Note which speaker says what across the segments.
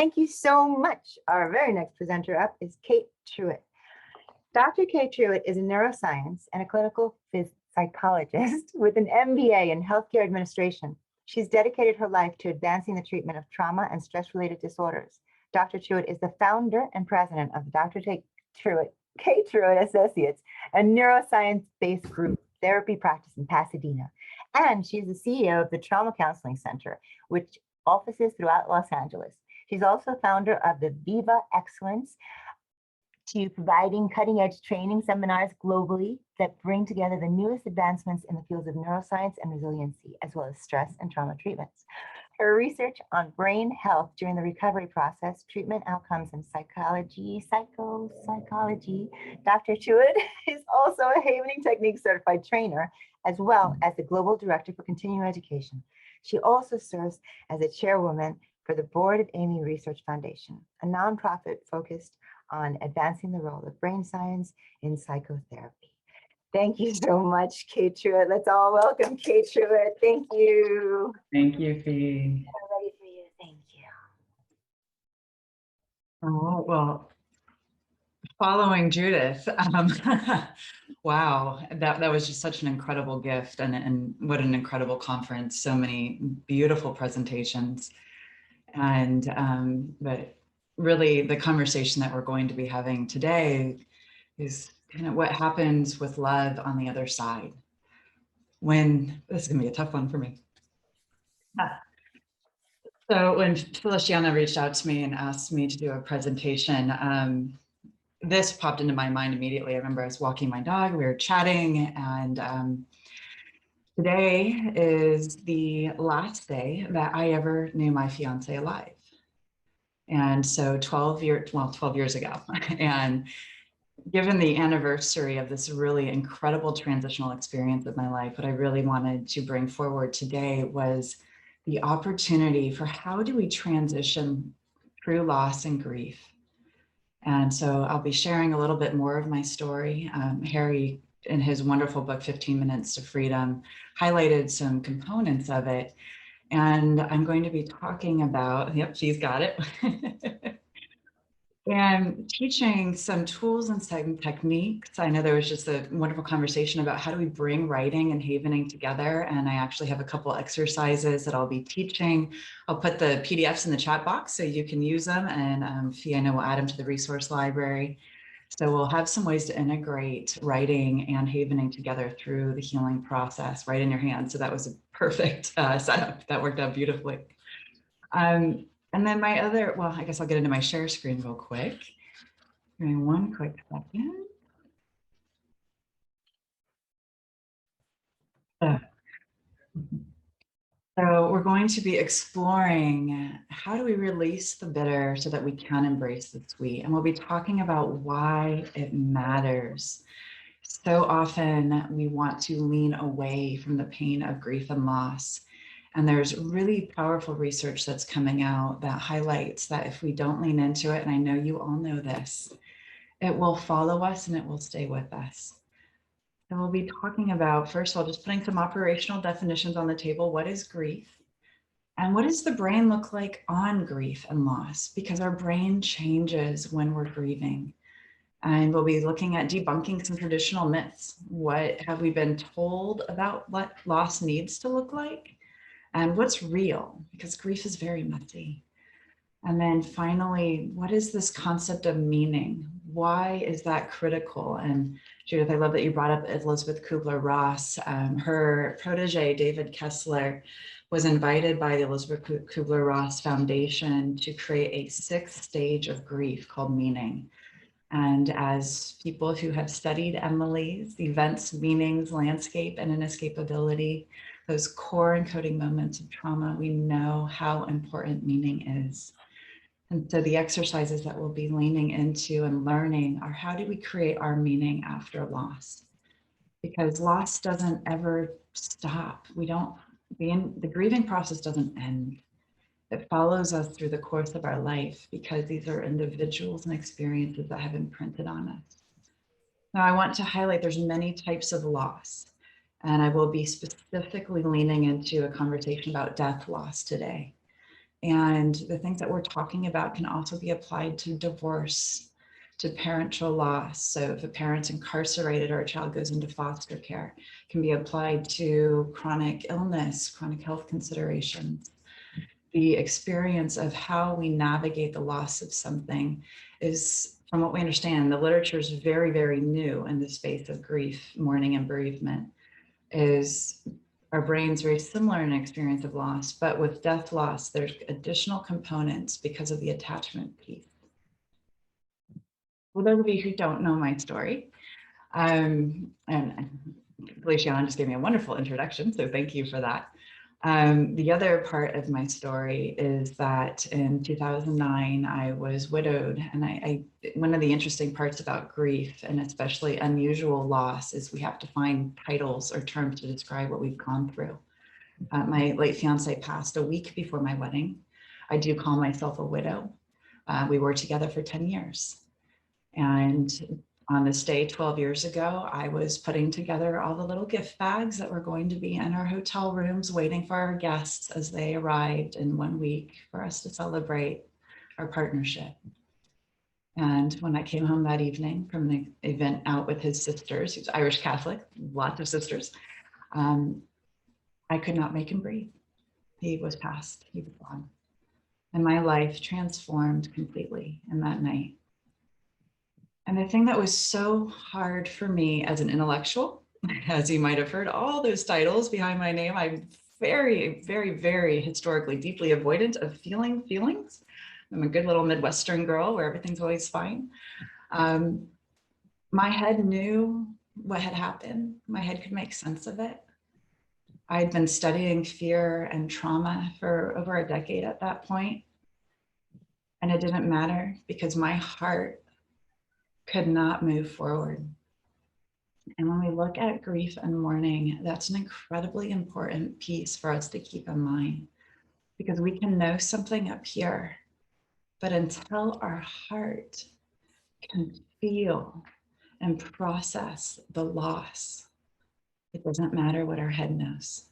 Speaker 1: Thank you so much. Our very next presenter up is Kate Truitt. Dr. Kate Truitt is a neuroscience and a clinical psychologist with an MBA in healthcare administration. She's dedicated her life to advancing the treatment of trauma and stress-related disorders. Dr. Truitt is the founder and president of Dr. Kate Truitt Associates, a neuroscience-based group therapy practice in Pasadena. And she's the CEO of the Trauma Counseling Center, which offices throughout Los Angeles. She's also founder of the Viva Excellence, to providing cutting-edge training seminars globally that bring together the newest advancements in the fields of neuroscience and resiliency, as well as stress and trauma treatments. Her research on brain health during the recovery process, treatment outcomes, and psychology, Dr. Truitt is also a Havening Technique certified trainer, as well as the Global Director for Continuing Education. She also serves as a chairwoman for the board of Amy Research Foundation, a nonprofit focused on advancing the role of brain science in psychotherapy. Thank you so much, Kate Truitt. Let's all welcome Kate Truitt. Thank you.
Speaker 2: Thank you, Fee.
Speaker 1: I'm ready for you. Thank you.
Speaker 2: Oh, well, following Judith, wow, that was just such an incredible gift, and what an incredible conference. So many beautiful presentations. And but really the conversation that we're going to be having today is kind of what happens with love on the other side. This is gonna be a tough one for me. So when Feliciana reached out to me and asked me to do a presentation, this popped into my mind immediately. I remember I was walking my dog, we were chatting, and today is the last day that I ever knew my fiance alive. And so 12 years ago. And given the anniversary of this really incredible transitional experience of my life, what I really wanted to bring forward today was the opportunity for how do we transition through loss and grief. And so I'll be sharing a little bit more of my story. Harry, in his wonderful book, 15 Minutes to Freedom, highlighted some components of it. And I'm going to be talking about, yep, she's got it, and teaching some tools and some techniques. I know there was just a wonderful conversation about how do we bring writing and havening together. And I actually have a couple exercises that I'll be teaching. I'll put the PDFs in the chat box so you can use them. And Fee, I know we'll add them to the resource library. So we'll have some ways to integrate writing and havening together through the healing process right in your hand. So that was a perfect setup. That worked out beautifully. And then my other, well, I guess I'll get into my share screen real quick. Give me one quick second. So we're going to be exploring how do we release the bitter so that we can embrace the sweet. And we'll be talking about why it matters. So often we want to lean away from the pain of grief and loss. And there's really powerful research that's coming out that highlights that if we don't lean into it, and I know you all know this, it will follow us and it will stay with us. And we'll be talking about, first of all, just putting some operational definitions on the table. What is grief? And what does the brain look like on grief and loss? Because our brain changes when we're grieving. And we'll be looking at debunking some traditional myths. What have we been told about what loss needs to look like? And what's real? Because grief is very messy. And then finally, what is this concept of meaning? Why is that critical? And Judith, I love that you brought up Elizabeth Kubler-Ross. Her protege, David Kessler, was invited by the Elizabeth Kubler-Ross Foundation to create a 6th stage of grief called meaning. And as people who have studied Emily's events, meanings, landscape, and inescapability, those core encoding moments of trauma, we know how important meaning is. And so the exercises that we'll be leaning into and learning are how do we create our meaning after loss? Because loss doesn't ever stop. The grieving process doesn't end. It follows us through the course of our life because these are individuals and experiences that have imprinted on us. Now I want to highlight there's many types of loss, and I will be specifically leaning into a conversation about death loss today. And the things that we're talking about can also be applied to divorce, to parental loss. So if a parent's incarcerated or a child goes into foster care, can be applied to chronic illness, chronic health considerations. The experience of how we navigate the loss of something is, from what we understand, the literature is very, very new in the space of grief, mourning, and bereavement, is our brain's very similar in experience of loss, but with death loss, there's additional components because of the attachment piece. For those of you who don't know my story, and Feliciana just gave me a wonderful introduction, so thank you for that. The other part of my story is that in 2009, I was widowed. And one of the interesting parts about grief, and especially unusual loss, is we have to find titles or terms to describe what we've gone through. My late fiance passed a week before my wedding. I do call myself a widow. We were together for 10 years. And on this day 12 years ago, I was putting together all the little gift bags that were going to be in our hotel rooms, waiting for our guests as they arrived in 1 week for us to celebrate our partnership. And when I came home that evening from the event out with his sisters, he's Irish Catholic, lots of sisters, I could not make him breathe. He was passed, he was gone. And my life transformed completely in that night. And the thing that was so hard for me as an intellectual, as you might have heard, all those titles behind my name, I'm very, very, very historically deeply avoidant of feeling feelings. I'm a good little Midwestern girl where everything's always fine. My head knew what had happened. My head could make sense of it. I'd been studying fear and trauma for over a decade at that point. And it didn't matter because my heart could not move forward. And when we look at grief and mourning, that's an incredibly important piece for us to keep in mind, because we can know something up here, but until our heart can feel and process the loss, it doesn't matter what our head knows.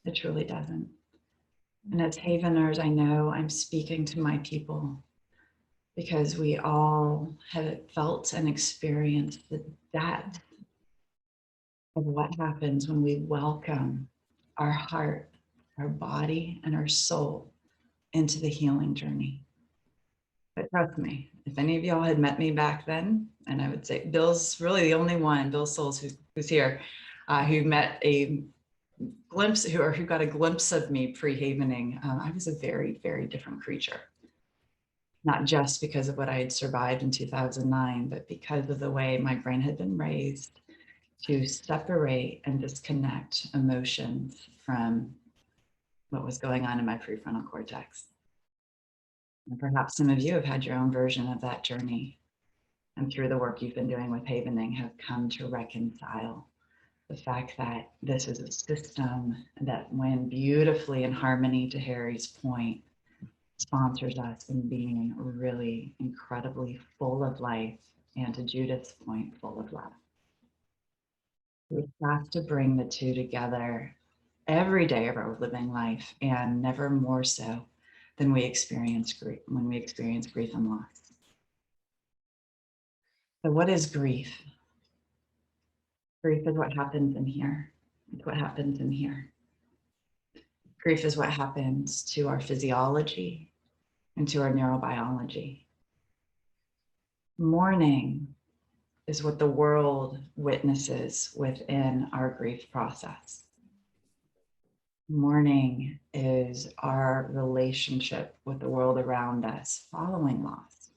Speaker 2: It truly doesn't. And as Haveners, I know I'm speaking to my people, because we all have felt and experienced the depth of what happens when we welcome our heart, our body, and our soul into the healing journey. But trust me, if any of y'all had met me back then, and I would say Bill's really the only one, Bill Souls, who's here, who met a glimpse, who got a glimpse of me pre-havening, I was a very, very different creature. Not just because of what I had survived in 2009, but because of the way my brain had been raised to separate and disconnect emotions from what was going on in my prefrontal cortex. And perhaps some of you have had your own version of that journey, and through the work you've been doing with Havening have come to reconcile the fact that this is a system that, when beautifully in harmony, to Harry's point, sponsors us in being really incredibly full of life, and to Judith's point, full of love. We have to bring the two together every day of our living life, and never more so than we experience grief, when we experience grief and loss. So what is grief? Grief is what happens in here. It's what happens in here. Grief is what happens to our physiology and to our neurobiology. Mourning is what the world witnesses within our grief process. Mourning is our relationship with the world around us following loss.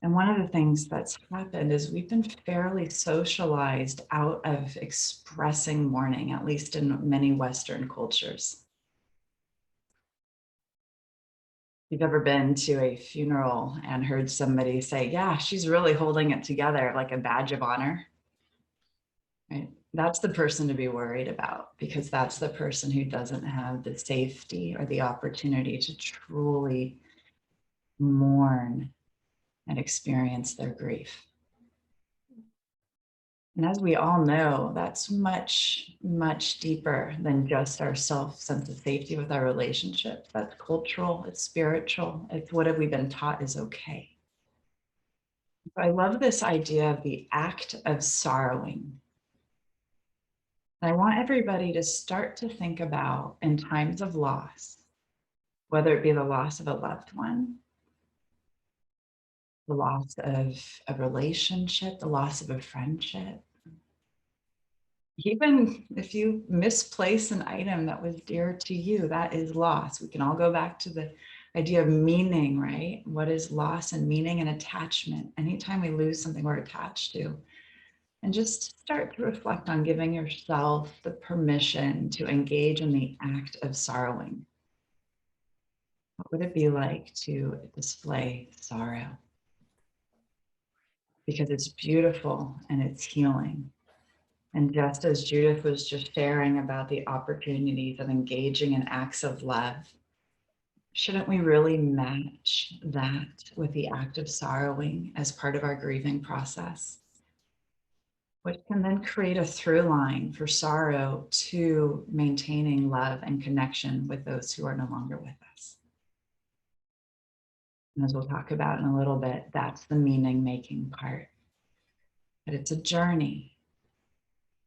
Speaker 2: And one of the things that's happened is we've been fairly socialized out of expressing mourning, at least in many Western cultures. If you've ever been to a funeral and heard somebody say, yeah, she's really holding it together, like a badge of honor, right? That's the person to be worried about, because that's the person who doesn't have the safety or the opportunity to truly mourn and experience their grief. And as we all know, that's much, much deeper than just our sense of safety with our relationships. That's cultural, it's spiritual, it's what have we been taught is okay. So I love this idea of the act of sorrowing. I want everybody to start to think about in times of loss, whether it be the loss of a loved one, the loss of a relationship, the loss of a friendship. Even if you misplace an item that was dear to you, that is loss. We can all go back to the idea of meaning, right? What is loss and meaning and attachment? Anytime we lose something we're attached to, and just start to reflect on giving yourself the permission to engage in the act of sorrowing. What would it be like to display sorrow? Because it's beautiful and it's healing. And just as Judith was just sharing about the opportunities of engaging in acts of love, shouldn't we really match that with the act of sorrowing as part of our grieving process? Which can then create a through line for sorrow to maintaining love and connection with those who are no longer with us. And as we'll talk about in a little bit, that's the meaning making part. But it's a journey.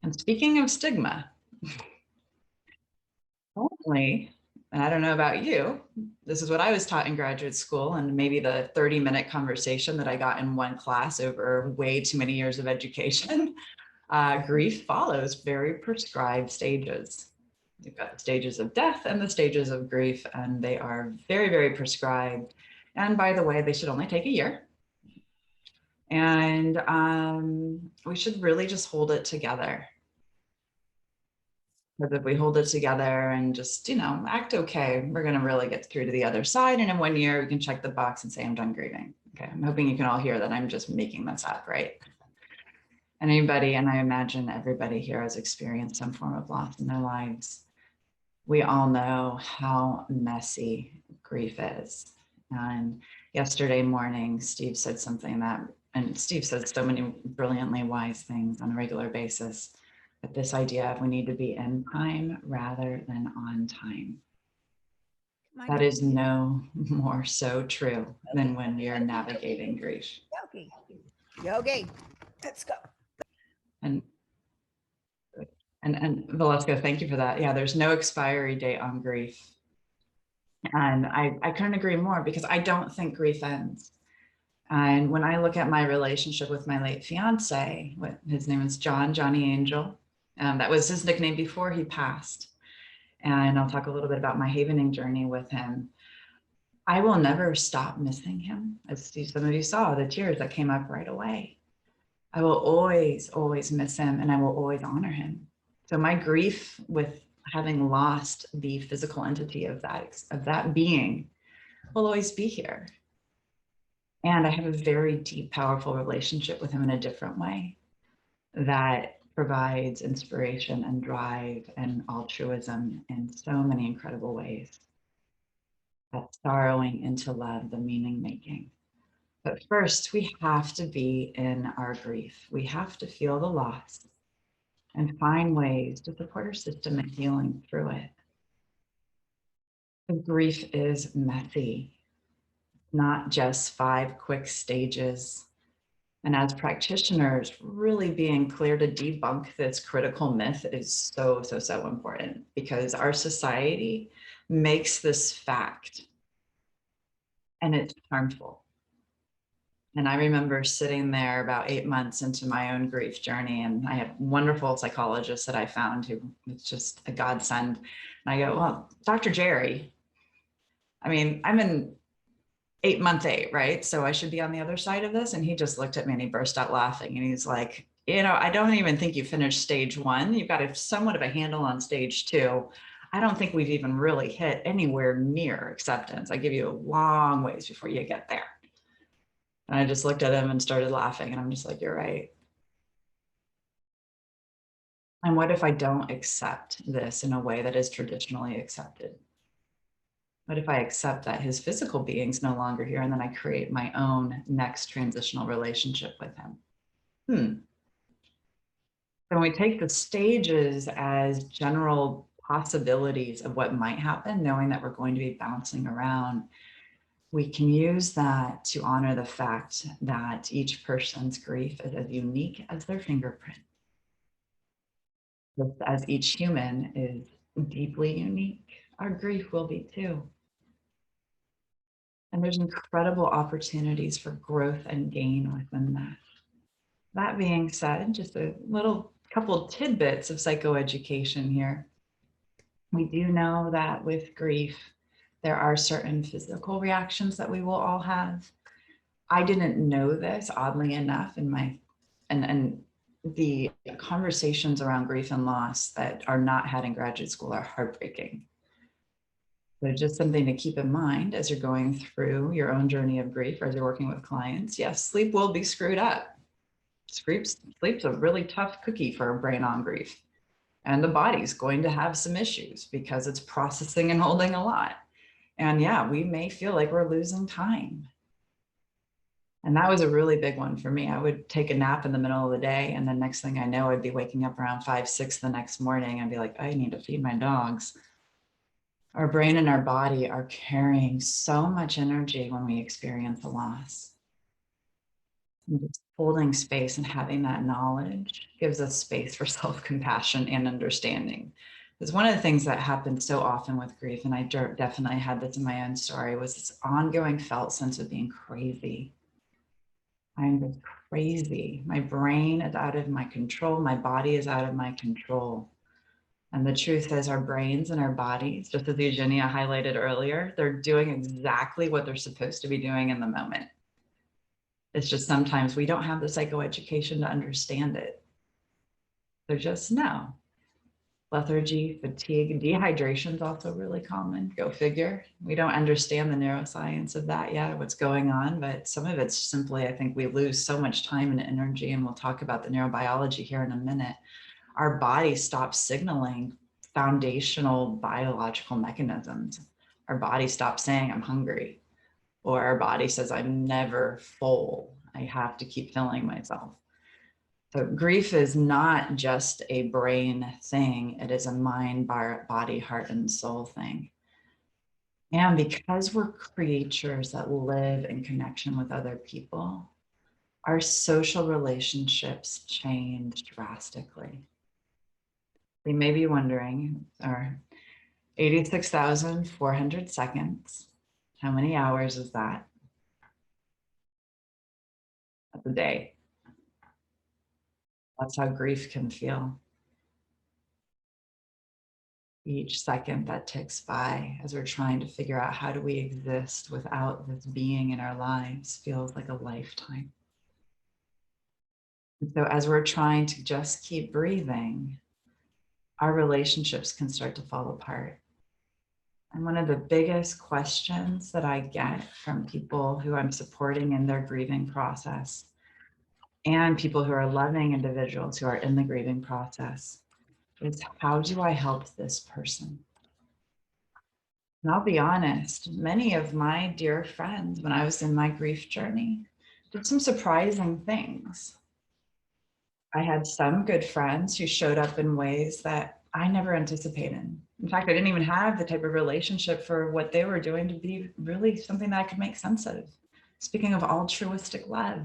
Speaker 2: And speaking of stigma, only, and I don't know about you, this is what I was taught in graduate school, and maybe the 30-minute conversation that I got in one class over way too many years of education. Grief follows very prescribed stages. You've got the stages of death and the stages of grief, and they are very, very prescribed. And by the way, they should only take a year. And we should really just hold it together. Because if we hold it together and just, act okay, we're going to really get through to the other side. And in 1 year, we can check the box and say, I'm done grieving. Okay, I'm hoping you can all hear that I'm just making this up, right? Anybody, and I imagine everybody here has experienced some form of loss in their lives. We all know how messy grief is. And yesterday morning, Steve said something and Steve says so many brilliantly wise things on a regular basis, but this idea of we need to be in time rather than on time. That is no more so true than when we are navigating grief.
Speaker 3: Yogi, let's go.
Speaker 2: And Velasco, thank you for that. Yeah, there's no expiry date on grief. And I couldn't agree more, because I don't think grief ends. And when I look at my relationship with my late fiance, his name is Johnny Angel. That was his nickname before he passed. And I'll talk a little bit about my havening journey with him. I will never stop missing him. As some of you saw, the tears that came up right away. I will always, always miss him, and I will always honor him. So my grief with having lost the physical entity of that being will always be here. And I have a very deep, powerful relationship with him in a different way that provides inspiration and drive and altruism in so many incredible ways. That's sorrowing into love, the meaning making. But first, we have to be in our grief. We have to feel the loss and find ways to support our system in healing through it. The grief is messy, not just 5 quick stages. And as practitioners, really being clear to debunk this critical myth is so, so, so important, because our society makes this fact, and it's harmful. And I remember sitting there about 8 months into my own grief journey, and I have wonderful psychologists that I found who was just a godsend. And I go, well, Dr. Jerry, I mean, I'm in month 8, right? So I should be on the other side of this. And he just looked at me and he burst out laughing. And he's like, I don't even think you finished stage 1. You've got somewhat of a handle on stage 2. I don't think we've even really hit anywhere near acceptance. I give you a long ways before you get there. And I just looked at him and started laughing. And I'm just like, you're right. And what if I don't accept this in a way that is traditionally accepted? What if I accept that his physical being's no longer here, and then I create my own next transitional relationship with him? So when we take the stages as general possibilities of what might happen, knowing that we're going to be bouncing around, we can use that to honor the fact that each person's grief is as unique as their fingerprint. Just as each human is deeply unique, our grief will be too. And there's incredible opportunities for growth and gain within that. That being said, just a little couple tidbits of psychoeducation here. We do know that with grief, there are certain physical reactions that we will all have. I didn't know this, oddly enough, in my, and the conversations around grief and loss that are not had in graduate school are heartbreaking. So just something to keep in mind as you're going through your own journey of grief, or as you're working with clients. Yes, sleep will be screwed up. Sleep's a really tough cookie for a brain on grief. And the body's going to have some issues because it's processing and holding a lot. And yeah, we may feel like we're losing time. And that was a really big one for me. I would take a nap in the middle of the day, and the next thing I know, I'd be waking up around 5, 6 the next morning and be like, I need to feed my dogs. Our brain and our body are carrying so much energy when we experience a loss. And just holding space and having that knowledge gives us space for self-compassion and understanding. Because one of the things that happens so often with grief, and I definitely had this in my own story, was this ongoing felt sense of being crazy. I'm just crazy. My brain is out of my control. My body is out of my control. And the truth is, our brains and our bodies, just as Eugenia highlighted earlier, they're doing exactly what they're supposed to be doing in the moment. It's just sometimes we don't have the psychoeducation to understand it. They're just no. Lethargy, fatigue, dehydration is also really common. Go figure. We don't understand the neuroscience of that yet, what's going on, but some of it's simply, I think we lose so much time and energy, and we'll talk about the neurobiology here in a minute. Our body stops signaling foundational biological mechanisms. Our body stops saying, I'm hungry, or our body says, I'm never full. I have to keep filling myself. So grief is not just a brain thing. It is a mind, body, heart, and soul thing. And because we're creatures that live in connection with other people, our social relationships change drastically. We may be wondering, our 86,400 seconds, how many hours is that? That's a day. That's how grief can feel. Each second that ticks by as we're trying to figure out how do we exist without this being in our lives feels like a lifetime. And so as we're trying to just keep breathing, our relationships can start to fall apart. And one of the biggest questions that I get from people who I'm supporting in their grieving process, and people who are loving individuals who are in the grieving process, is how do I help this person? And I'll be honest, many of my dear friends, when I was in my grief journey, did some surprising things. I had some good friends who showed up in ways that I never anticipated. In fact, I didn't even have the type of relationship for what they were doing to be really something that I could make sense of. Speaking of altruistic love,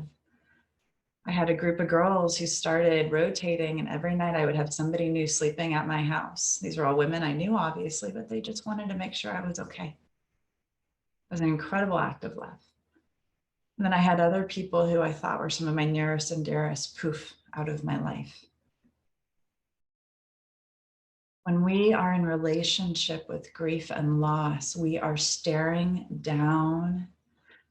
Speaker 2: I had a group of girls who started rotating, and every night I would have somebody new sleeping at my house. These were all women I knew, obviously, but they just wanted to make sure I was okay. It was an incredible act of love. And then I had other people who I thought were some of my nearest and dearest, poof, out of my life. When we are in relationship with grief and loss, we are staring down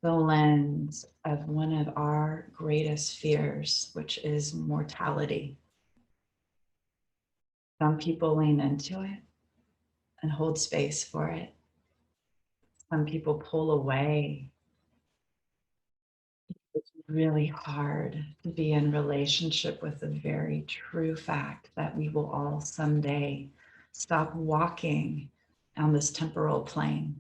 Speaker 2: the lens of one of our greatest fears, which is mortality. Some people lean into it and hold space for it. Some people pull away. It's really hard to be in relationship with the very true fact that we will all someday stop walking on this temporal plane.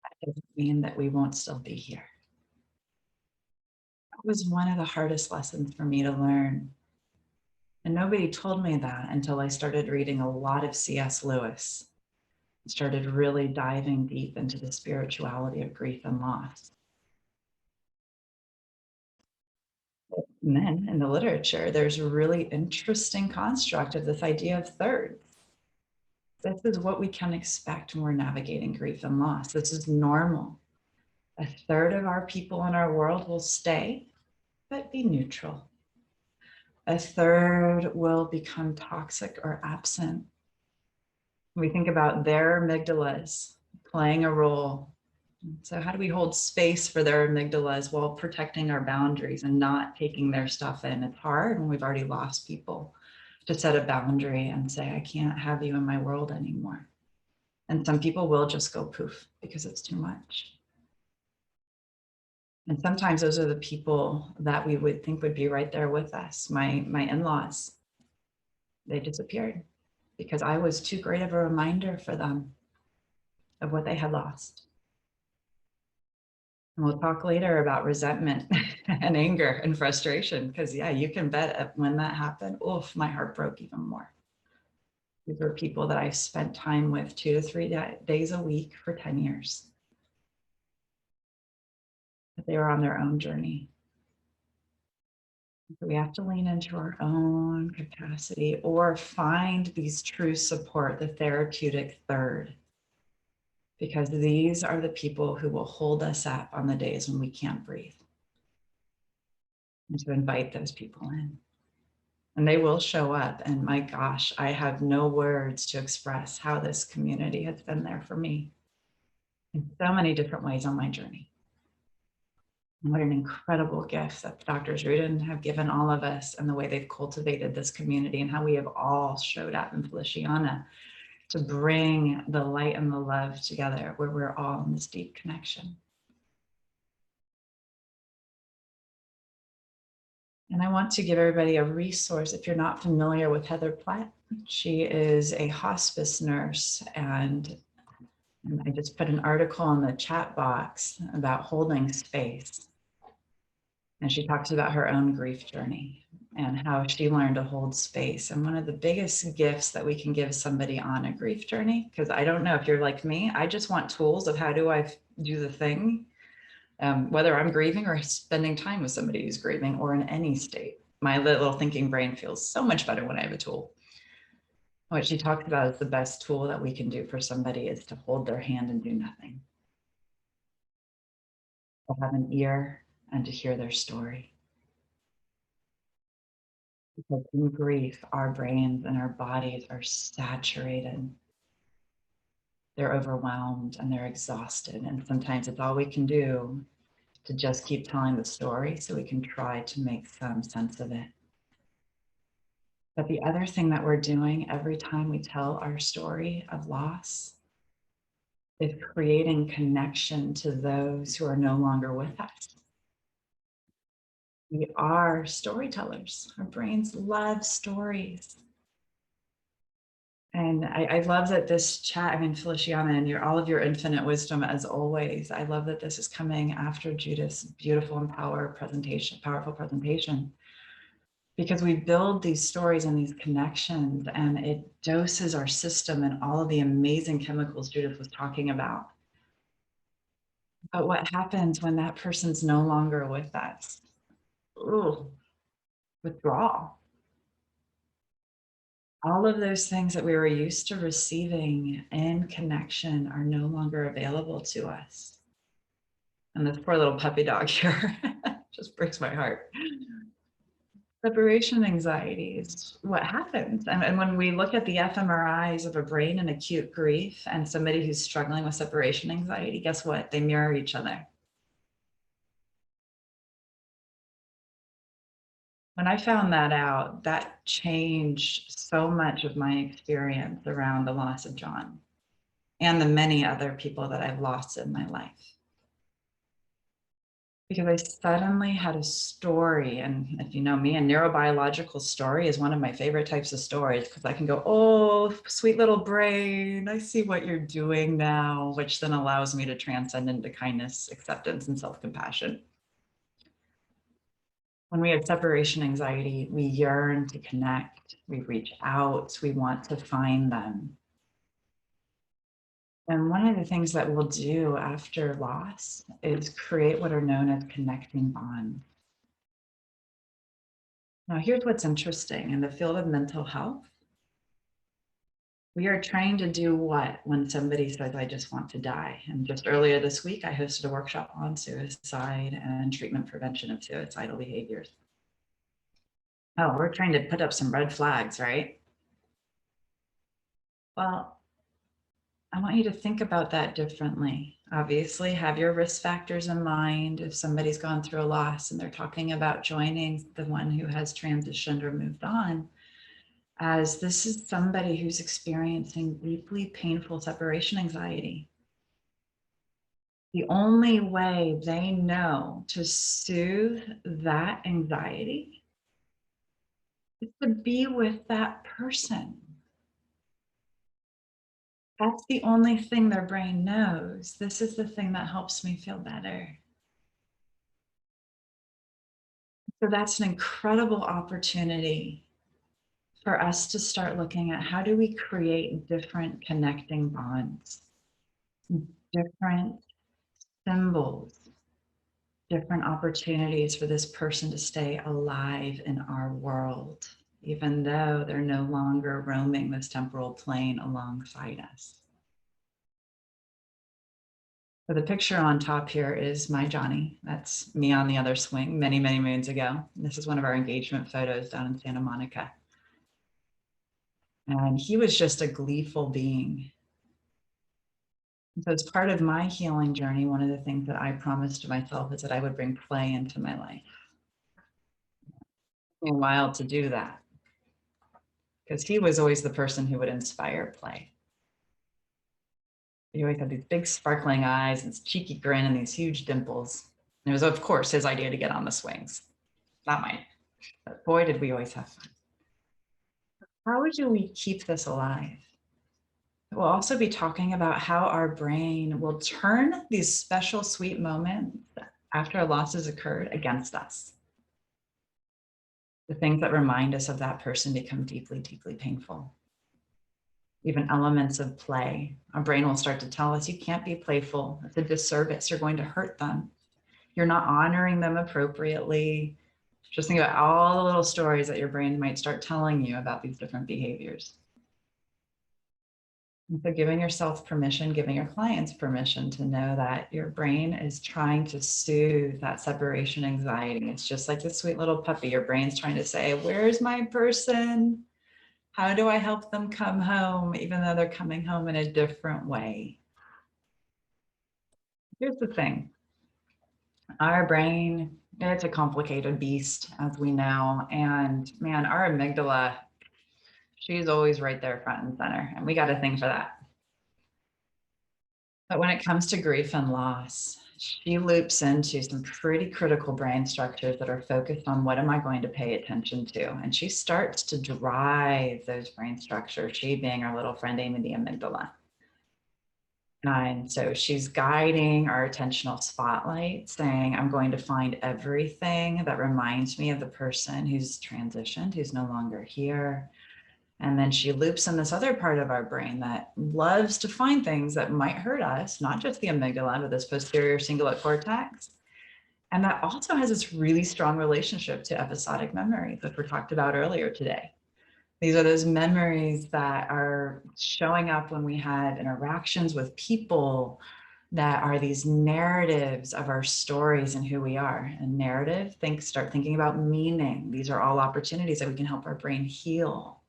Speaker 2: That doesn't mean that we won't still be here. That was one of the hardest lessons for me to learn. And nobody told me that until I started reading a lot of C.S. Lewis, started really diving deep into the spirituality of grief and loss. And then in the literature, there's a really interesting construct of this idea of thirds. This is what we can expect when we're navigating grief and loss. This is normal. A third of our people in our world will stay, but be neutral. A third will become toxic or absent. We think about their amygdalas playing a role. So how do we hold space for their amygdalas while protecting our boundaries and not taking their stuff in? It's hard when we've already lost people to set a boundary and say, I can't have you in my world anymore. And some people will just go poof because it's too much. And sometimes those are the people that we would think would be right there with us. My in-laws, they disappeared because I was too great of a reminder for them of what they had lost. And we'll talk later about resentment and anger and frustration, because yeah, you can bet when that happened, oof, my heart broke even more. These were people that I spent time with 2 to 3 days a week for 10 years. But they were on their own journey. So we have to lean into our own capacity or find these true support, the therapeutic third, because these are the people who will hold us up on the days when we can't breathe. And to invite those people in. And they will show up. And my gosh, I have no words to express how this community has been there for me in so many different ways on my journey. And what an incredible gift that Drs. Rudin have given all of us, and the way they've cultivated this community, and how we have all showed up in Feliciana to bring the light and the love together, where we're all in this deep connection. And I want to give everybody a resource. If you're not familiar with Heather Platt, she is a hospice nurse, and I just put an article in the chat box about holding space. And she talks about her own grief journey and how she learned to hold space. And one of the biggest gifts that we can give somebody on a grief journey, because I don't know if you're like me, I just want tools of how do I do the thing, whether I'm grieving or spending time with somebody who's grieving or in any state. My little thinking brain feels so much better when I have a tool. What she talks about is the best tool that we can do for somebody is to hold their hand and do nothing. To have an ear and to hear their story. Because in grief, our brains and our bodies are saturated. They're overwhelmed and they're exhausted. And sometimes it's all we can do to just keep telling the story so we can try to make some sense of it. But the other thing that we're doing every time we tell our story of loss is creating connection to those who are no longer with us. We are storytellers. Our brains love stories. And I love that this chat, I mean, Feliciana, and all of your infinite wisdom as always. I love that this is coming after Judith's beautiful and powerful presentation, because we build these stories and these connections, and it doses our system and all of the amazing chemicals Judith was talking about. But what happens when that person's no longer with us? Ooh, withdrawal. All of those things that we were used to receiving in connection are no longer available to us. And this poor little puppy dog here just breaks my heart. Separation anxiety is what happens. And when we look at the fMRIs of a brain in acute grief and somebody who's struggling with separation anxiety, guess what? They mirror each other. When I found that out, that changed so much of my experience around the loss of John and the many other people that I've lost in my life. Because I suddenly had a story, and if you know me, a neurobiological story is one of my favorite types of stories, because I can go, oh, sweet little brain, I see what you're doing now, which then allows me to transcend into kindness, acceptance, and self-compassion. When we have separation anxiety, we yearn to connect, we reach out, we want to find them. And one of the things that we'll do after loss is create what are known as connecting bonds. Now, here's what's interesting. In the field of mental health, we are trying to do what when somebody says, I just want to die? And just earlier this week, I hosted a workshop on suicide and treatment prevention of suicidal behaviors. Oh, we're trying to put up some red flags, right? Well, I want you to think about that differently. Obviously, have your risk factors in mind. If somebody's gone through a loss and they're talking about joining the one who has transitioned or moved on, as this is somebody who's experiencing deeply painful separation anxiety. The only way they know to soothe that anxiety is to be with that person. That's the only thing their brain knows. This is the thing that helps me feel better. So that's an incredible opportunity for us to start looking at how do we create different connecting bonds, different symbols, different opportunities for this person to stay alive in our world, even though they're no longer roaming this temporal plane alongside us. So the picture on top here is my Johnny. That's me on the other swing many, many moons ago. This is one of our engagement photos down in Santa Monica. And he was just a gleeful being. So as part of my healing journey, one of the things that I promised to myself is that I would bring play into my life. It took me a while to do that, because he was always the person who would inspire play. He always had these big sparkling eyes and this cheeky grin and these huge dimples. And it was, of course, his idea to get on the swings, not mine. But boy, did we always have fun. How do we keep this alive? We'll also be talking about how our brain will turn these special, sweet moments after a loss has occurred against us. The things that remind us of that person become deeply, deeply painful. Even elements of play. Our brain will start to tell us, you can't be playful. It's a disservice. You're going to hurt them. You're not honoring them appropriately. Just think about all the little stories that your brain might start telling you about these different behaviors. And so giving yourself permission, giving your clients permission to know that your brain is trying to soothe that separation anxiety. It's just like this sweet little puppy. Your brain's trying to say, where's my person? How do I help them come home, even though they're coming home in a different way? Here's the thing. Our brain, it's a complicated beast, as we know. And man, our amygdala, she's always right there front and center. And we got a thing for that. But when it comes to grief and loss, she loops into some pretty critical brain structures that are focused on what am I going to pay attention to? And she starts to drive those brain structures, she being our little friend Amy, the amygdala. And so she's guiding our attentional spotlight, saying, I'm going to find everything that reminds me of the person who's transitioned, who's no longer here. And then she loops in this other part of our brain that loves to find things that might hurt us, not just the amygdala, but this posterior cingulate cortex. And that also has this really strong relationship to episodic memories, which we talked about earlier today. These are those memories that are showing up when we had interactions with people that are these narratives of our stories and who we are. And narrative, start thinking about meaning. These are all opportunities that we can help our brain heal.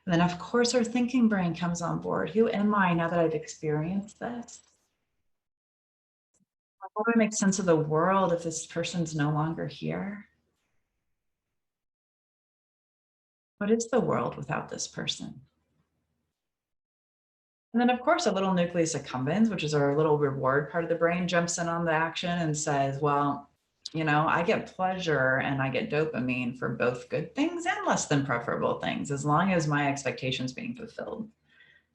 Speaker 2: And then of course, our thinking brain comes on board. Who am I now that I've experienced this? How do I make sense of the world if this person's no longer here? What is the world without this person? And then of course, a little nucleus accumbens, which is our little reward part of the brain, jumps in on the action and says, well, you know, I get pleasure and I get dopamine for both good things and less than preferable things, as long as my expectations being fulfilled.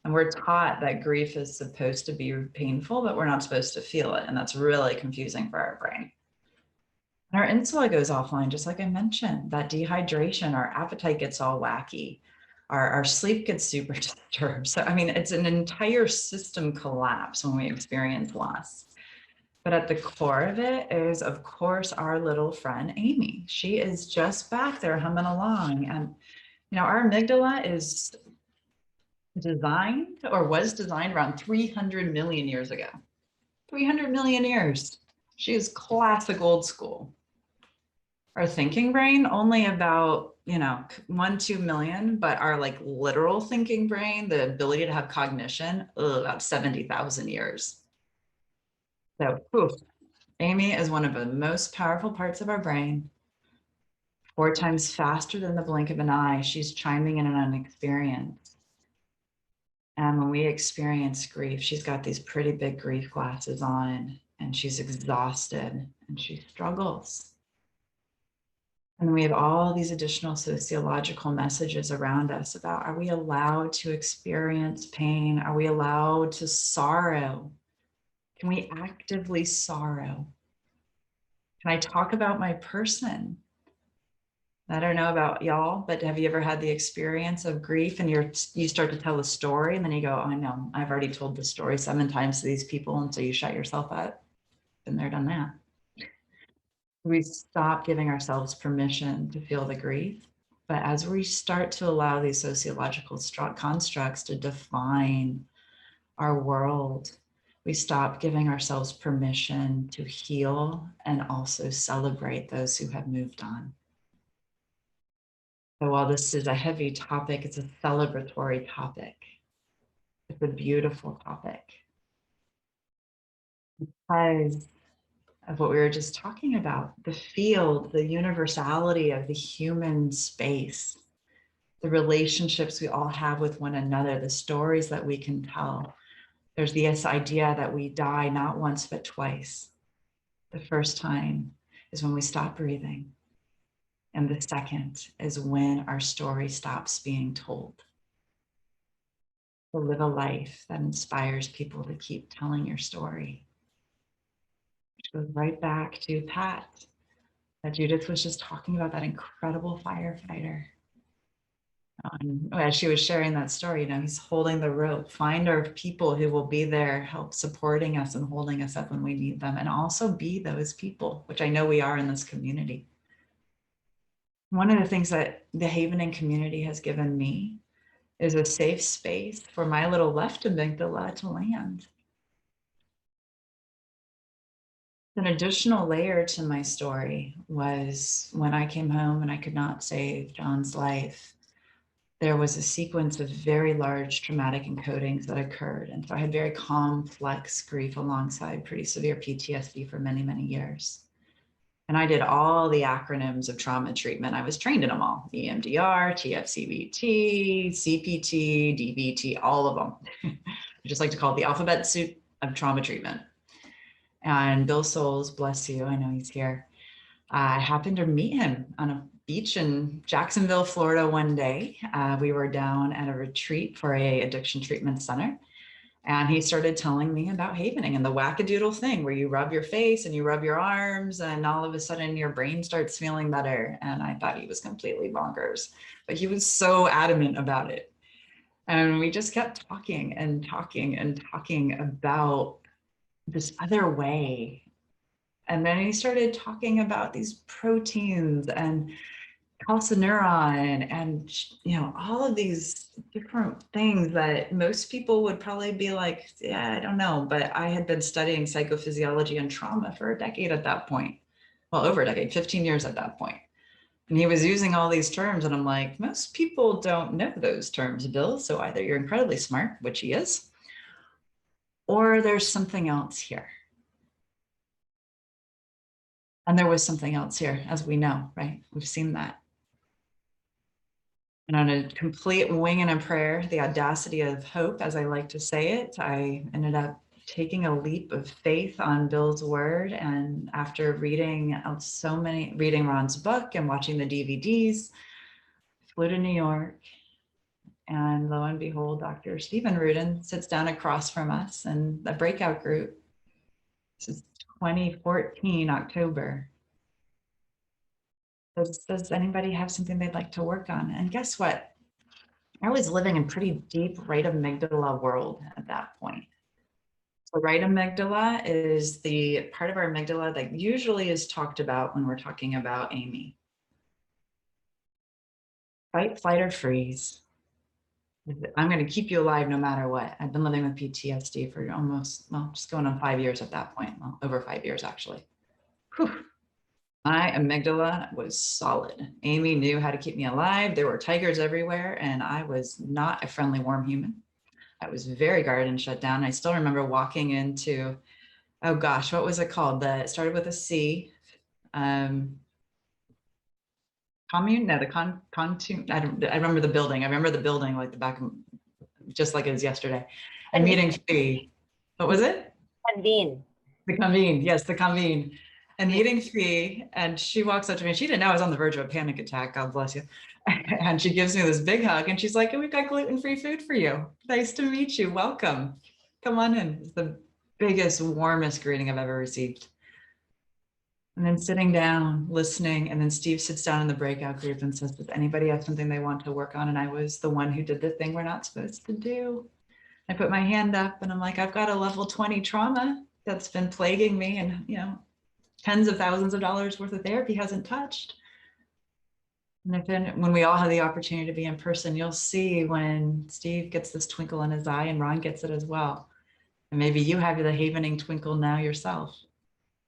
Speaker 2: And we're taught that grief is supposed to be painful, but we're not supposed to feel it. And that's really confusing for our brain. And our insula goes offline, just like I mentioned, that dehydration, our appetite gets all wacky. Our sleep gets super disturbed. So, I mean, it's an entire system collapse when we experience loss. But at the core of it is, of course, our little friend, Amy. She is just back there humming along. And, you know, our amygdala is designed, or was designed, around 300 million years ago. 300 million years. She is classic old school. Our thinking brain, only about, 1-2 million, but our like literal thinking brain, the ability to have cognition, about 70,000 years. So, Amy is one of the most powerful parts of our brain. 4 times faster than the blink of an eye, she's chiming in on an experience. And when we experience grief, she's got these pretty big grief glasses on, and she's exhausted and she struggles. And we have all these additional sociological messages around us about, are we allowed to experience pain? Are we allowed to sorrow? Can we actively sorrow? Can I talk about my person? I don't know about y'all, but have you ever had the experience of grief and you start to tell a story and then you go, oh, I know, I've already told this story 7 times to these people. And so you shut yourself up. Been there, done that. We stop giving ourselves permission to feel the grief. But as we start to allow these sociological constructs to define our world, we stop giving ourselves permission to heal and also celebrate those who have moved on. So while this is a heavy topic, it's a celebratory topic. It's a beautiful topic. Because of what we were just talking about, the field, the universality of the human space, the relationships we all have with one another, the stories that we can tell. There's this idea that we die not once, but twice. The first time is when we stop breathing. And the second is when our story stops being told. To live a life that inspires people to keep telling your story. Which goes right back to Pat, that Judith was just talking about, that incredible firefighter. As she was sharing that story, he's holding the rope. Find our people who will be there, help supporting us and holding us up when we need them, and also be those people, which I know we are in this community. One of the things that the Havening community has given me is a safe space for my little left amygdala to land. An additional layer to my story was when I came home and I could not save John's life. There was a sequence of very large traumatic encodings that occurred. And so I had very complex grief alongside pretty severe PTSD for many, many years. And I did all the acronyms of trauma treatment. I was trained in them all: EMDR, TFCBT, CPT, DBT, all of them. I just like to call it the alphabet soup of trauma treatment. And Bill Souls, bless you, I know he's here. I happened to meet him on a beach in Jacksonville, Florida one day. We were down at a retreat for a addiction treatment center. And he started telling me about Havening and the wackadoodle thing where you rub your face and you rub your arms and all of a sudden your brain starts feeling better. And I thought he was completely bonkers, but he was so adamant about it. And we just kept talking and talking and talking about this other way. And then he started talking about these proteins and calcineurin and, all of these different things that most people would probably be like, yeah, I don't know. But I had been studying psychophysiology and trauma for a decade at that point. Well, over a decade, 15 years at that point. And he was using all these terms. And I'm like, most people don't know those terms, Bill. So either you're incredibly smart, which he is, or there's something else here. And there was something else here, as we know, right? We've seen that. And on a complete wing and a prayer, the audacity of hope, as I like to say it, I ended up taking a leap of faith on Bill's word. And after reading Ron's book and watching the DVDs, flew to New York. And lo and behold, Dr. Stephen Rudin sits down across from us in the breakout group. This is 2014, October. Does anybody have something they'd like to work on? And guess what? I was living in pretty deep right amygdala world at that point. So right amygdala is the part of our amygdala that usually is talked about when we're talking about Amy. Fight, flight, or freeze. I'm going to keep you alive no matter what. I've been living with PTSD for almost, well, just going on 5 years at that point. Well, over 5 years, actually. Whew. My amygdala was solid. Amy knew how to keep me alive. There were tigers everywhere, and I was not a friendly, warm human. I was very guarded and shut down. I still remember walking into, oh gosh, what was it called? It started with a C. Commune? No, I remember the building. I remember the building like the back of, just like it was yesterday. And meeting Fee. What was it?
Speaker 1: Convene.
Speaker 2: The convene. Yes, the convene. And meeting Fee, and she walks up to me, and she didn't know I was on the verge of a panic attack. God bless you. And she gives me this big hug, and she's like, "We've got gluten-free food for you. Nice to meet you. Welcome. Come on in." It's the biggest, warmest greeting I've ever received. And then sitting down, listening, and then Steve sits down in the breakout group and says, "Does anybody have something they want to work on?" And I was the one who did the thing we're not supposed to do. I put my hand up and I'm like, "I've got a level 20 trauma that's been plaguing me, and tens of thousands of dollars worth of therapy hasn't touched." And then when we all have the opportunity to be in person, you'll see when Steve gets this twinkle in his eye, and Ron gets it as well. And maybe you have the havening twinkle now yourself.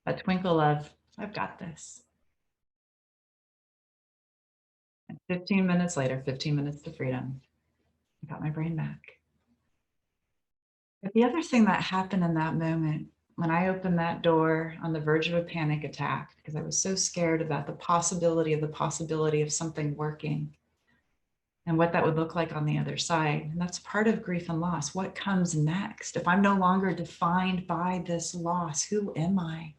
Speaker 2: A twinkle of, "I've got this." And 15 minutes later, 15 minutes to freedom, I got my brain back. But the other thing that happened in that moment, when I opened that door on the verge of a panic attack, because I was so scared about the possibility of something working and what that would look like on the other side. And that's part of grief and loss. What comes next? If I'm no longer defined by this loss, who am I?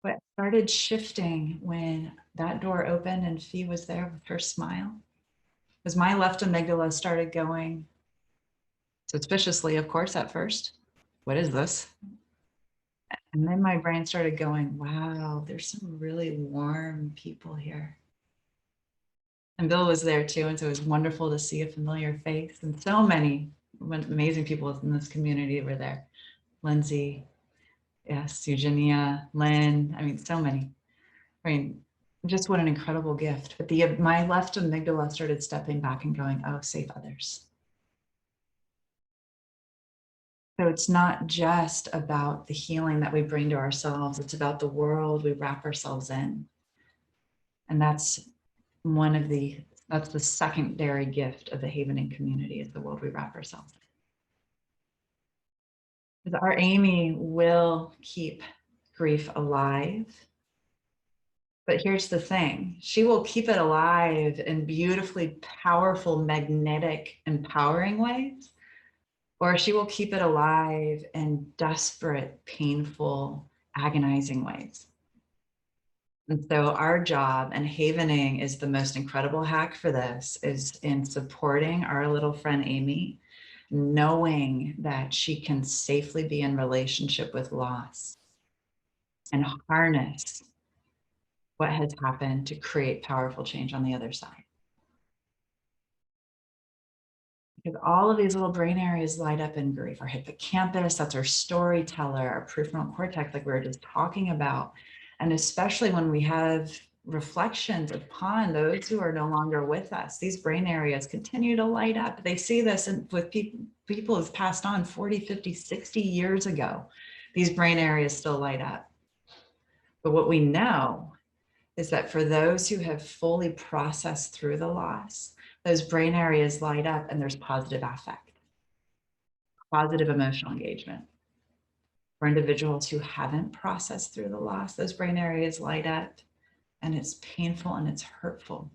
Speaker 2: What started shifting when that door opened and Fee was there with her smile, was my left amygdala started going suspiciously, of course, at first. What is this? And then my brain started going, wow, there's some really warm people here. And Bill was there too. And so it was wonderful to see a familiar face. And so many amazing people in this community were there. Lindsay, yes, Eugenia, Lynn, I mean, so many. I mean, just what an incredible gift. But my left amygdala started stepping back and going, oh, save others. So it's not just about the healing that we bring to ourselves. It's about the world we wrap ourselves in. And that's the secondary gift of the havening community, is the world we wrap ourselves in. Because our Amy will keep grief alive. But here's the thing, she will keep it alive in beautifully powerful, magnetic, empowering ways, or she will keep it alive in desperate, painful, agonizing ways. And so our job, and havening is the most incredible hack for this, is in supporting our little friend Amy, knowing that she can safely be in relationship with loss and harness what has happened to create powerful change on the other side. Because all of these little brain areas light up in grief. Our hippocampus, that's our storyteller, our prefrontal cortex, like we were just talking about. And especially when we have reflections upon those who are no longer with us, these brain areas continue to light up. They see this with people who've passed on 40, 50, 60 years ago. These brain areas still light up. But what we know is that for those who have fully processed through the loss, those brain areas light up and there's positive affect, positive emotional engagement. For individuals who haven't processed through the loss, those brain areas light up and it's painful and it's hurtful.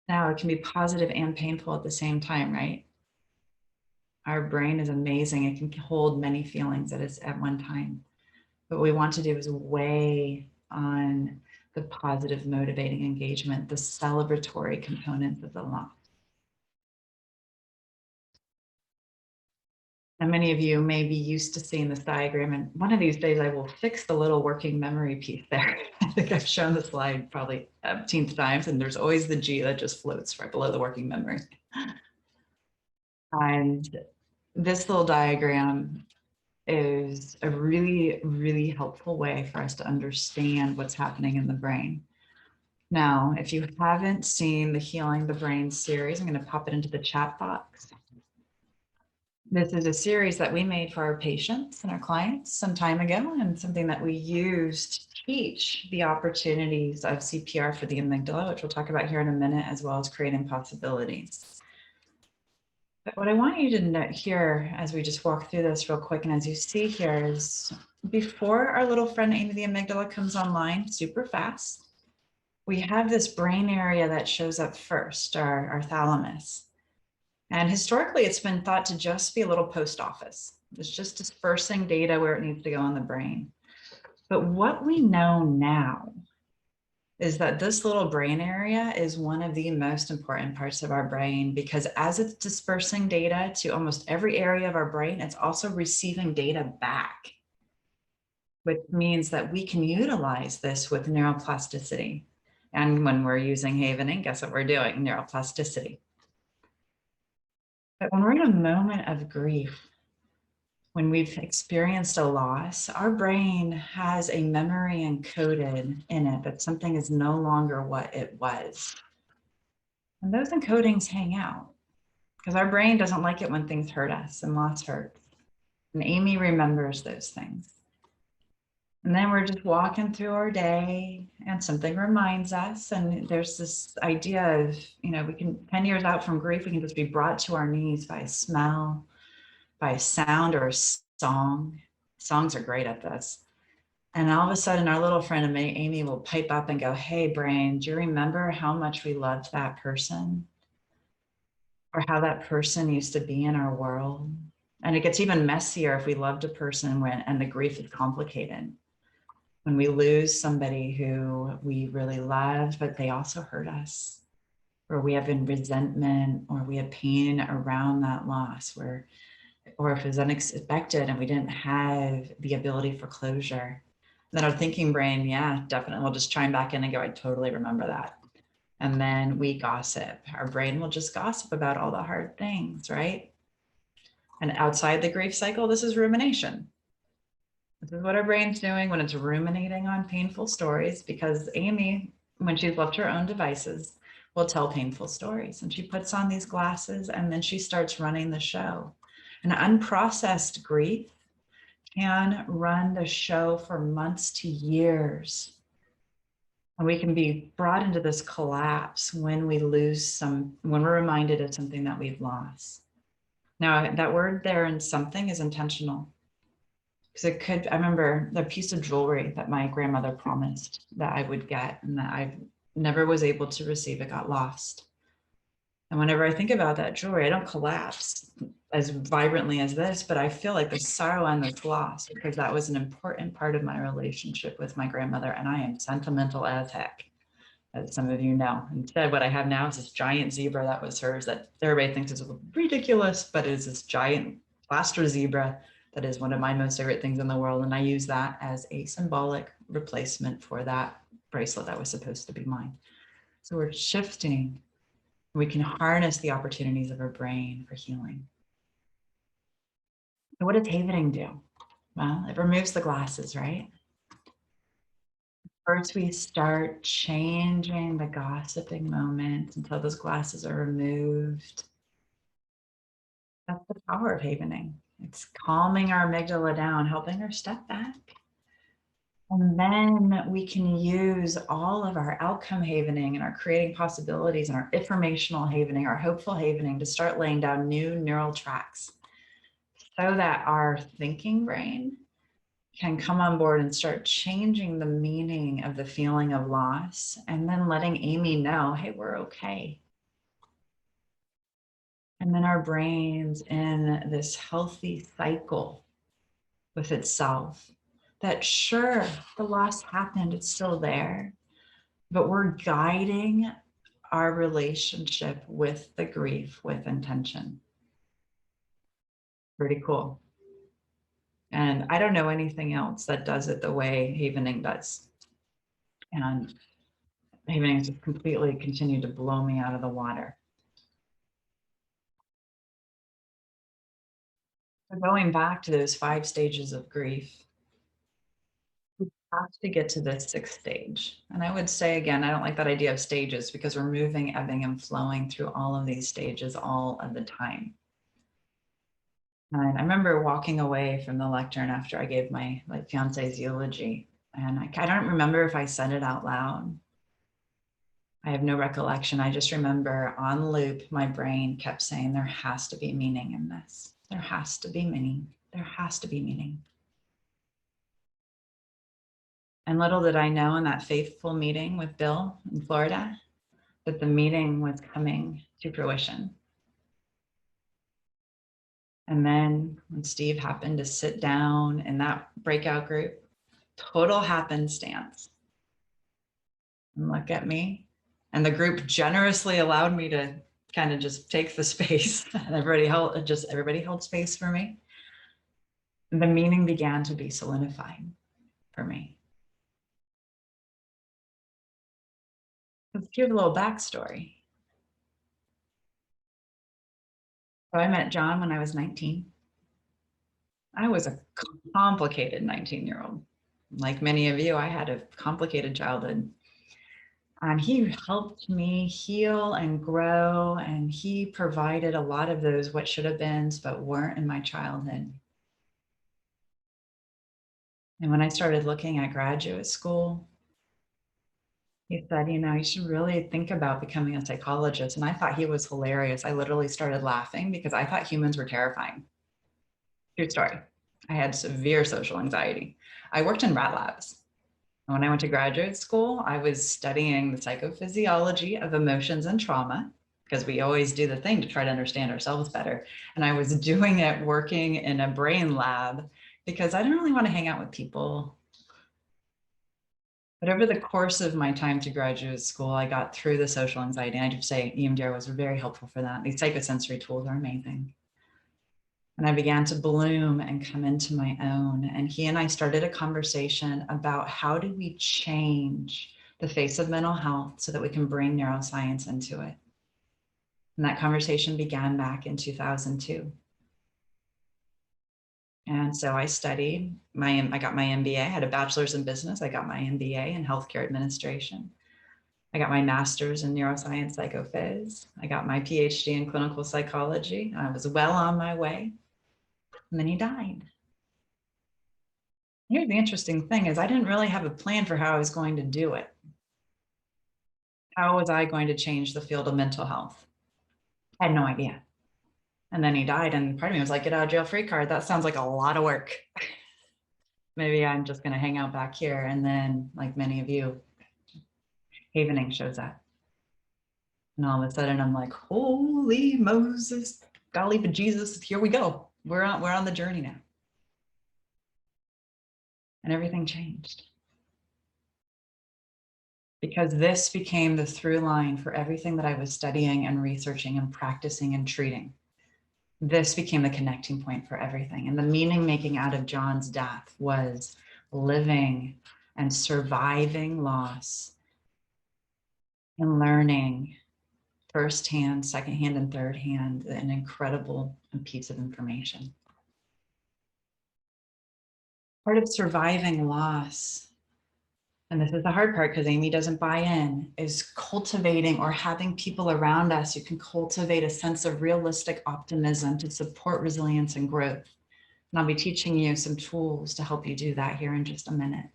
Speaker 2: Now, it can be positive and painful at the same time, right? Our brain is amazing. It can hold many feelings at one time. What we want to do is weigh on the positive, motivating engagement, the celebratory components of the loss. And many of you may be used to seeing this diagram, and one of these days I will fix the little working memory piece there. I think I've shown the slide probably 18th times, and there's always the G that just floats right below the working memory. And this little diagram is a really, really helpful way for us to understand what's happening in the brain. Now, if you haven't seen the Healing the Brain series, I'm going to pop it into the chat box. This is a series that we made for our patients and our clients some time ago, and something that we used to teach the opportunities of CPR for the amygdala, which we'll talk about here in a minute, as well as creating possibilities. But what I want you to note here, as we just walk through this real quick, and as you see here, is before our little friend Amy the amygdala comes online super fast, we have this brain area that shows up first, our thalamus. And historically, it's been thought to just be a little post office. It's just dispersing data where it needs to go in the brain. But what we know now is that this little brain area is one of the most important parts of our brain, because as it's dispersing data to almost every area of our brain, it's also receiving data back, which means that we can utilize this with neuroplasticity. And when we're using havening, guess what we're doing? Neuroplasticity. But when we're in a moment of grief, when we've experienced a loss, our brain has a memory encoded in it that something is no longer what it was. And those encodings hang out because our brain doesn't like it when things hurt us, and loss hurts. And Amy remembers those things. And then we're just walking through our day and something reminds us. And there's this idea of, we can, 10 years out from grief, we can just be brought to our knees by a smell, by a sound, or a song. Songs are great at this. And all of a sudden, our little friend Amy will pipe up and go, "Hey, brain, do you remember how much we loved that person? Or how that person used to be in our world?" And it gets even messier if we loved a person and the grief is complicated. When we lose somebody who we really loved, but they also hurt us, or we have resentment, or we have pain around that loss, or if it was unexpected and we didn't have the ability for closure, then our thinking brain, yeah, definitely will just chime back in and go, "I totally remember that." And then we gossip. Our brain will just gossip about all the hard things, right? And outside the grief cycle, this is rumination. This is what our brain's doing when it's ruminating on painful stories, because Amy, when she's left her own devices, will tell painful stories. And she puts on these glasses and then she starts running the show. An unprocessed grief can run the show for months to years. And we can be brought into this collapse when we when we're reminded of something that we've lost. Now, that word there in something is intentional. Because I remember the piece of jewelry that my grandmother promised that I would get and that I never was able to receive. It got lost. And whenever I think about that jewelry, I don't collapse as vibrantly as this, but I feel like the sorrow and the loss, because that was an important part of my relationship with my grandmother. And I am sentimental as heck, as some of you know. Instead, what I have now is this giant zebra that was hers that everybody thinks is ridiculous, but it is this giant plaster zebra that is one of my most favorite things in the world. And I use that as a symbolic replacement for that bracelet that was supposed to be mine. So we're shifting. We can harness the opportunities of our brain for healing. So what does havening do? Well, it removes the glasses, right? First, we start changing the gossiping moment until those glasses are removed. That's the power of havening. It's calming our amygdala down, helping her step back. And then we can use all of our outcome havening and our creating possibilities and our informational havening, our hopeful havening, to start laying down new neural tracks so that our thinking brain can come on board and start changing the meaning of the feeling of loss, and then letting Amy know, "Hey, we're okay." And then our brain's in this healthy cycle with itself that, sure, the loss happened, it's still there, but we're guiding our relationship with the grief with intention. Pretty cool. And I don't know anything else that does it the way Havening does. And Havening has just completely continued to blow me out of the water. So going back to those 5 stages of grief, we have to get to the 6th stage. And I would say, again, I don't like that idea of stages because we're moving, ebbing, and flowing through all of these stages all of the time. And I remember walking away from the lectern after I gave my fiance's eulogy. And I don't remember if I said it out loud. I have no recollection. I just remember on loop, my brain kept saying, there has to be meaning in this. There has to be meaning. There has to be meaning. And little did I know in that fateful meeting with Bill in Florida, that the meeting was coming to fruition. And then when Steve happened to sit down in that breakout group, total happenstance, and look at me, and the group generously allowed me to kind of just take the space, and everybody held space for me. And the meaning began to be solidified for me. Let's give a little backstory. So I met John when I was 19. I was a complicated 19-year-old. Like many of you, I had a complicated childhood. And he helped me heal and grow, and he provided a lot of those what should have been but weren't in my childhood. And when I started looking at graduate school, he said, you know, you should really think about becoming a psychologist. And I thought he was hilarious. I literally started laughing because I thought humans were terrifying. True story. I had severe social anxiety. I worked in rat labs. And when I went to graduate school, I was studying the psychophysiology of emotions and trauma, because we always do the thing to try to understand ourselves better. And I was doing it working in a brain lab because I didn't really want to hang out with people. But over the course of my time to graduate school, I got through the social anxiety. And I have to say EMDR was very helpful for that. These psychosensory tools are amazing. And I began to bloom and come into my own. And he and I started a conversation about how do we change the face of mental health so that we can bring neuroscience into it. And that conversation began back in 2002. And so I studied, I got my MBA, I had a bachelor's in business. I got my MBA in healthcare administration. I got my master's in neuroscience psychophys. I got my PhD in clinical psychology. I was well on my way. And then he died. Here's the interesting thing is I didn't really have a plan for how I was going to do it. How was I going to change the field of mental health? I had no idea. And then he died, and part of me was like, get out of jail free card. That sounds like a lot of work. Maybe I'm just going to hang out back here. And then, like many of you, Havening shows up. And all of a sudden I'm like, holy Moses, golly bejesus, here we go. We're on the journey now. And everything changed. Because this became the through line for everything that I was studying and researching and practicing and treating. This became the connecting point for everything. And the meaning making out of John's death was living and surviving loss and learning firsthand, secondhand, and third hand an incredible piece of information. Part of surviving loss, and this is the hard part because Amy doesn't buy in, is cultivating or having people around us who can cultivate a sense of realistic optimism to support resilience and growth. And I'll be teaching you some tools to help you do that here in just a minute.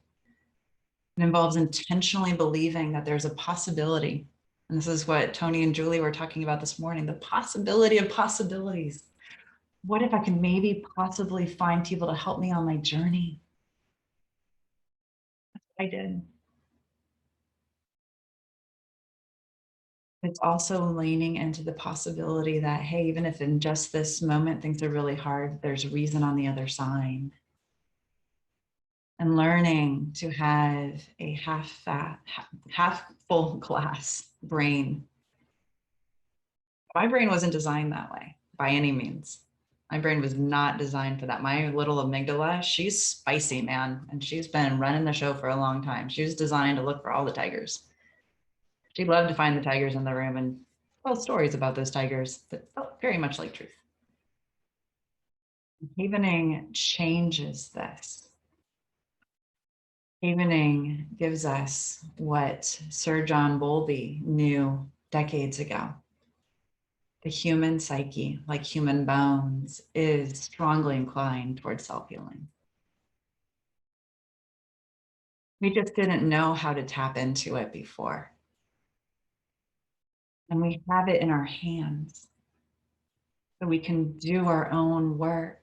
Speaker 2: It involves intentionally believing that there's a possibility. And this is what Tony and Julie were talking about this morning, the possibility of possibilities. What if I can maybe possibly find people to help me on my journey? I did. It's also leaning into the possibility that, hey, even if in just this moment things are really hard, there's a reason on the other side. And learning to have a half full glass brain. My brain wasn't designed that way by any means. My brain was not designed for that. My little amygdala, she's spicy, man. And she's been running the show for a long time. She was designed to look for all the tigers. She loved to find the tigers in the room and tell stories about those tigers that felt very much like truth. Havening changes this. Havening gives us what Sir John Bowlby knew decades ago. The human psyche, like human bones, is strongly inclined towards self-healing. We just didn't know how to tap into it before. And we have it in our hands. So we can do our own work.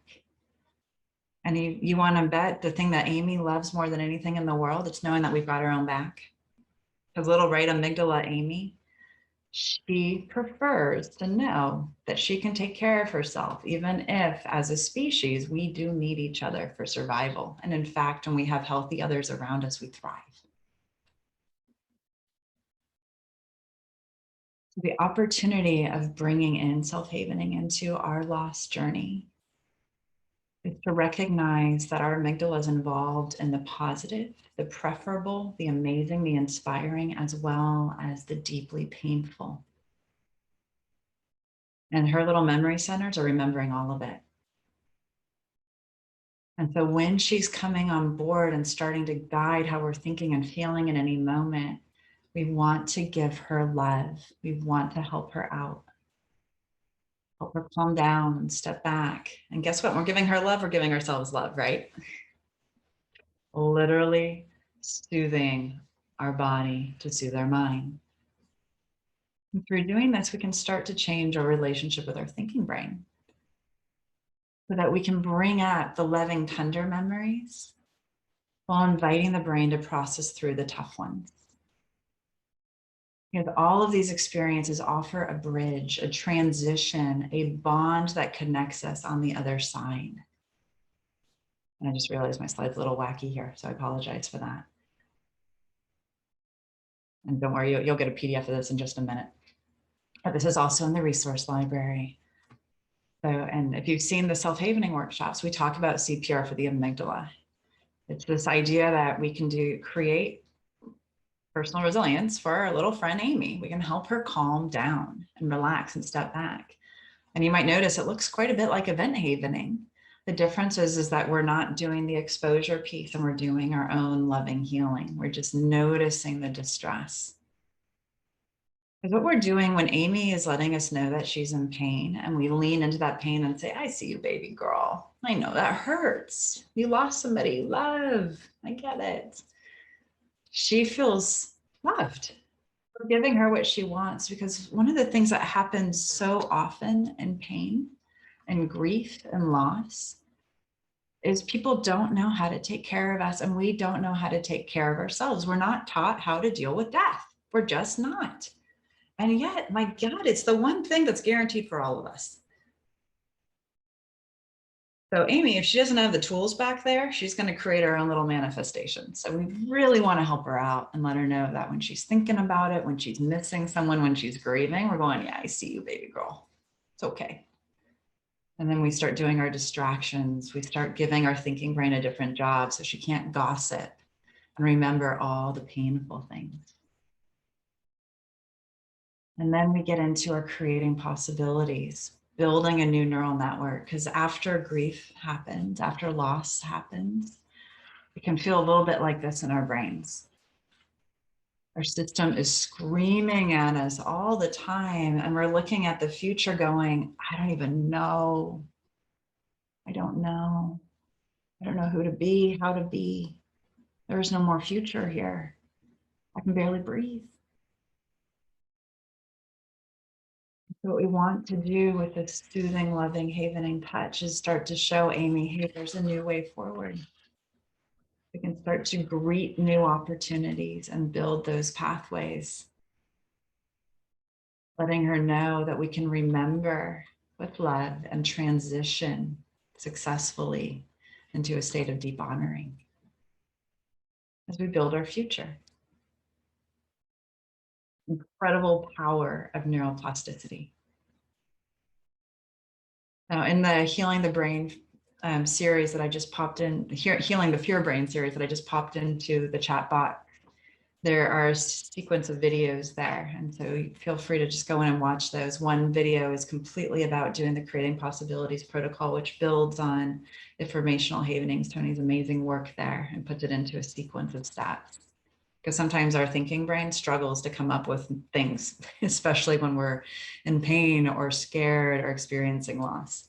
Speaker 2: And you want to bet the thing that Amy loves more than anything in the world, it's knowing that we've got our own back. Because little right amygdala Amy, she prefers to know that she can take care of herself, even if as a species, we do need each other for survival. And in fact, when we have healthy others around us, we thrive. The opportunity of bringing in self-havening into our lost journey is to recognize that our amygdala is involved in the positive, the preferable, the amazing, the inspiring, as well as the deeply painful. And her little memory centers are remembering all of it. And so when she's coming on board and starting to guide how we're thinking and feeling in any moment, we want to give her love. We want to help her out. Help her calm down and step back. And guess what? We're giving her love, we're giving ourselves love, right? Literally soothing our body to soothe our mind. And through doing this, we can start to change our relationship with our thinking brain so that we can bring up the loving, tender memories while inviting the brain to process through the tough ones. Because all of these experiences offer a bridge, a transition, a bond that connects us on the other side. And I just realized my slide's a little wacky here, so I apologize for that. And don't worry, you'll get a PDF of this in just a minute. But this is also in the resource library. So, and if you've seen the self-havening workshops, we talk about CPR for the amygdala. It's this idea that we can create personal resilience for our little friend Amy. We can help her calm down and relax and step back. And you might notice it looks quite a bit like event havening. The difference is that we're not doing the exposure piece and we're doing our own loving healing. We're just noticing the distress. Because what we're doing when Amy is letting us know that she's in pain and we lean into that pain and say, I see you, baby girl. I know that hurts. You lost somebody you love. I get it. She feels loved. We're giving her what she wants, because one of the things that happens so often in pain and grief and loss is people don't know how to take care of us, and we don't know how to take care of ourselves. We're not taught how to deal with death. We're just not. And yet, my God, it's the one thing that's guaranteed for all of us. So Amy, if she doesn't have the tools back there, she's going to create her own little manifestation. So we really want to help her out and let her know that when she's thinking about it, when she's missing someone, when she's grieving, we're going, yeah, I see you, baby girl. It's okay. And then we start doing our distractions. We start giving our thinking brain a different job so she can't gossip and remember all the painful things. And then we get into our creating possibilities, building a new neural network, because after grief happens, after loss happens, it can feel a little bit like this in our brains. Our system is screaming at us all the time, and we're looking at the future going, I don't even know. I don't know. I don't know who to be, how to be. There is no more future here. I can barely breathe. What we want to do with this soothing, loving, havening touch is start to show Amy, hey, there's a new way forward. We can start to greet new opportunities and build those pathways. Letting her know that we can remember with love and transition successfully into a state of deep honoring as we build our future. Incredible power of neuroplasticity. Now, in the Healing the Brain series that I just popped in, Healing the Fear Brain series that I just popped into the chat box, there are a sequence of videos there. And so you feel free to just go in and watch those. One video is completely about doing the Creating Possibilities protocol, which builds on informational havenings, Tony's amazing work there, and puts it into a sequence of steps. Because sometimes our thinking brain struggles to come up with things, especially when we're in pain or scared or experiencing loss.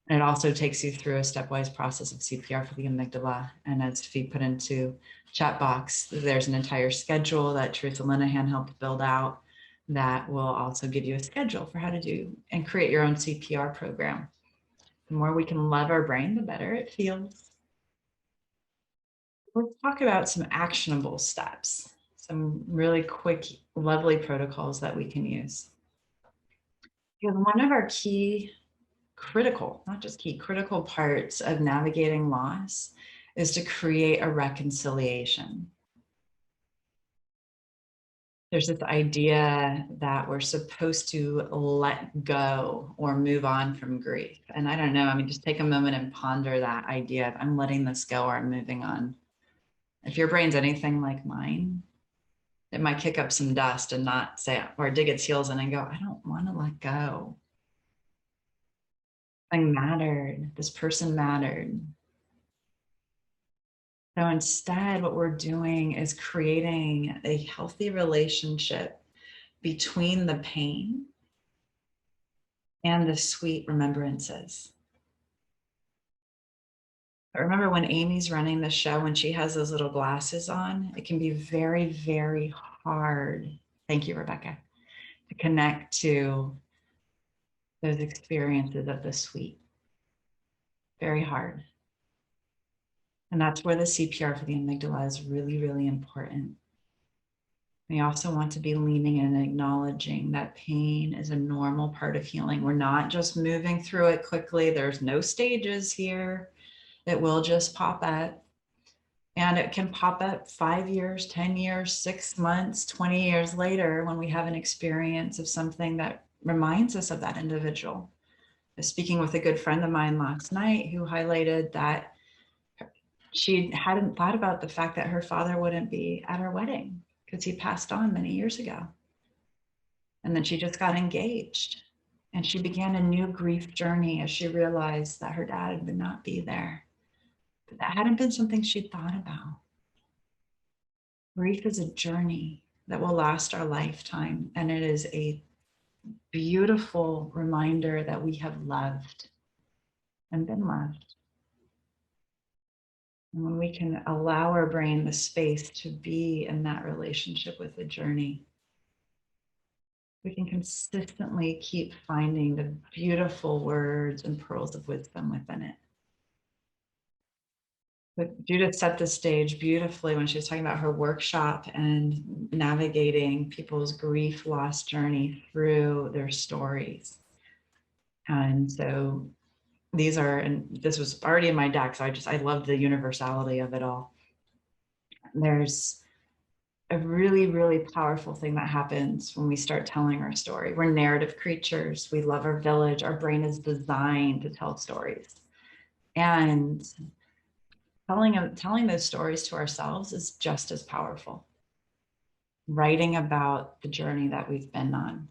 Speaker 2: And it also takes you through a stepwise process of CPR for the amygdala. And as Fee put into chat box, there's an entire schedule that Truitt Associates helped build out that will also give you a schedule for how to do and create your own CPR program. The more we can love our brain, the better it feels. Let's talk about some actionable steps, some really quick, lovely protocols that we can use. Because one of our key critical, not just key, critical parts of navigating loss is to create a reconciliation. There's this idea that we're supposed to let go or move on from grief. And I don't know, I mean, just take a moment and ponder that idea of I'm letting this go or I'm moving on. If your brain's anything like mine, it might kick up some dust and not say, or dig its heels in and go, I don't want to let go. Something mattered. This person mattered. So instead, what we're doing is creating a healthy relationship between the pain and the sweet remembrances. I remember when Amy's running the show, when she has those little glasses on, it can be very, very hard. Thank you, Rebecca, to connect to those experiences of the sweet. Very hard. And that's where the CPR for the amygdala is really, really important. We also want to be leaning in and acknowledging that pain is a normal part of healing. We're not just moving through it quickly. There's no stages here. It will just pop up. And it can pop up 5 years, 10 years, 6 months, 20 years later when we have an experience of something that reminds us of that individual. I was speaking with a good friend of mine last night who highlighted that she hadn't thought about the fact that her father wouldn't be at her wedding because he passed on many years ago. And then she just got engaged and she began a new grief journey as she realized that her dad would not be there. But that hadn't been something she'd thought about. Grief is a journey that will last our lifetime. And it is a beautiful reminder that we have loved and been loved. And when we can allow our brain the space to be in that relationship with the journey, we can consistently keep finding the beautiful words and pearls of wisdom within it. But Judith set the stage beautifully when she was talking about her workshop and navigating people's grief loss journey through their stories. And so these are, and this was already in my deck, so I love the universality of it all. There's a really, really powerful thing that happens when we start telling our story. We're narrative creatures. We love our village. Our brain is designed to tell stories. And telling those stories to ourselves is just as powerful. Writing about the journey that we've been on.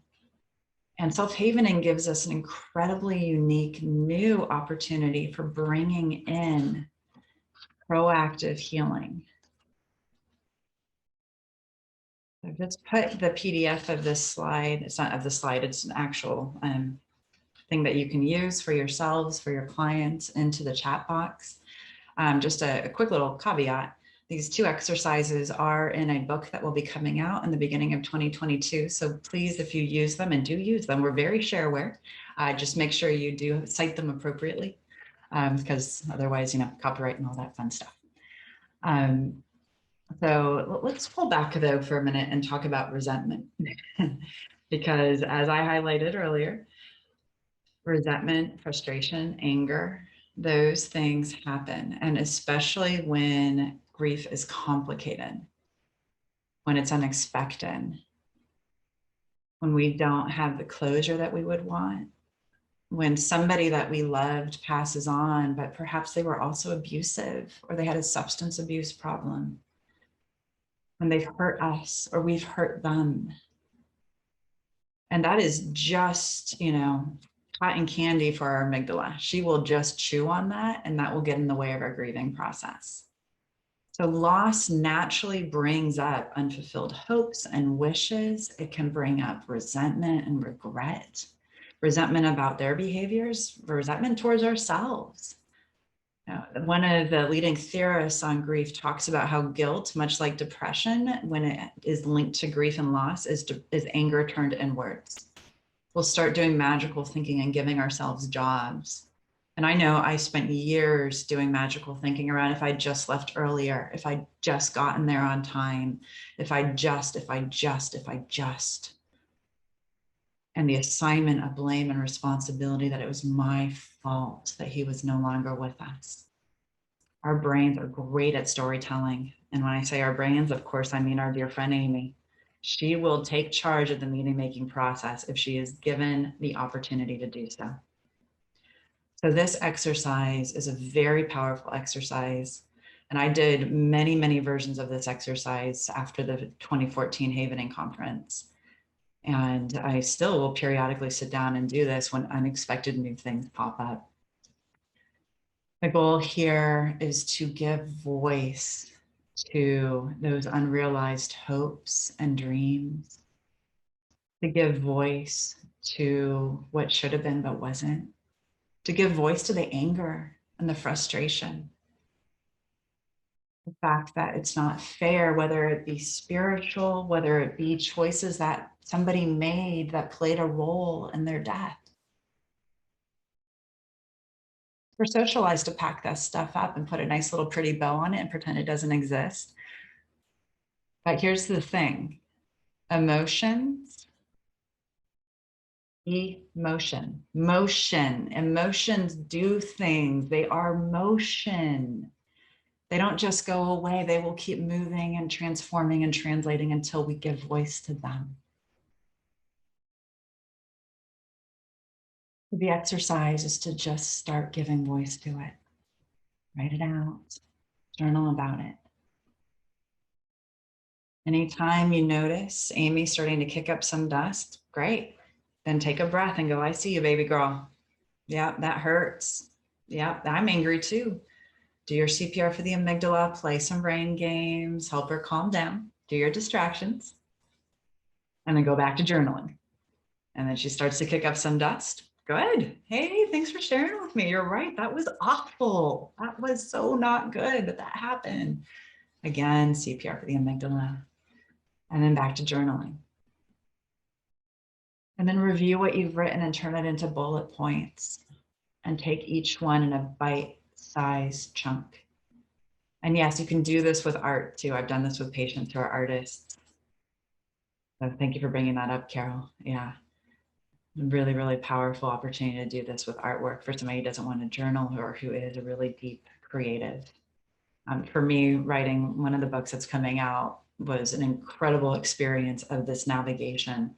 Speaker 2: And self-havening gives us an incredibly unique new opportunity for bringing in proactive healing. I've just put the PDF of this slide. It's not of the slide, it's an actual thing that you can use for yourselves, for your clients, into the chat box. Just a quick little caveat. These 2 exercises are in a book that will be coming out in the beginning of 2022. So please, if you use them, and do use them, we're very shareware. Just make sure you do cite them appropriately, because otherwise, copyright and all that fun stuff. So let's pull back though for a minute and talk about resentment. Because as I highlighted earlier, resentment, frustration, anger, those things happen. And especially when grief is complicated, when it's unexpected, when we don't have the closure that we would want, when somebody that we loved passes on, but perhaps they were also abusive or they had a substance abuse problem, when they've hurt us or we've hurt them. And that is just, cotton candy for our amygdala. She will just chew on that, and that will get in the way of our grieving process. So loss naturally brings up unfulfilled hopes and wishes. It can bring up resentment and regret, resentment about their behaviors, resentment towards ourselves. One of the leading theorists on grief talks about how guilt, much like depression, when it is linked to grief and loss, is anger turned inwards. We'll start doing magical thinking and giving ourselves jobs. And I know I spent years doing magical thinking around if I just left earlier, if I just gotten there on time, if I just. And the assignment of blame and responsibility that it was my fault that he was no longer with us. Our brains are great at storytelling. And when I say our brains, of course, I mean our dear friend, Amy. She will take charge of the meaning-making process if she is given the opportunity to do so. So this exercise is a very powerful exercise. And I did many, many versions of this exercise after the 2014 Havening conference. And I still will periodically sit down and do this when unexpected new things pop up. The goal here is to give voice to those unrealized hopes and dreams, to give voice to what should have been but wasn't, to give voice to the anger and the frustration. The fact that it's not fair, whether it be spiritual, whether it be choices that somebody made that played a role in their death. We're socialized to pack that stuff up and put a nice little pretty bow on it and pretend it doesn't exist. But here's the thing, emotions do things. They are motion. They don't just go away. They will keep moving and transforming and translating until we give voice to them. The exercise is to just start giving voice to it. Write it out, journal about it. Anytime you notice Amy starting to kick up some dust, great. Then take a breath and go, I see you, baby girl. Yeah, that hurts. Yeah, I'm angry too. Do your CPR for the amygdala, play some brain games, help her calm down, do your distractions, and then go back to journaling. And then she starts to kick up some dust. Good. Hey, thanks for sharing with me. You're right. That was awful. That was so not good that happened. Again, CPR for the amygdala. And then back to journaling. And then review what you've written and turn it into bullet points and take each one in a bite-sized chunk. And yes, you can do this with art too. I've done this with patients who are artists. So thank you for bringing that up, Carol. Yeah. Really, really powerful opportunity to do this with artwork for somebody who doesn't want to journal or who is a really deep creative. For me, writing one of the books that's coming out was an incredible experience of this navigation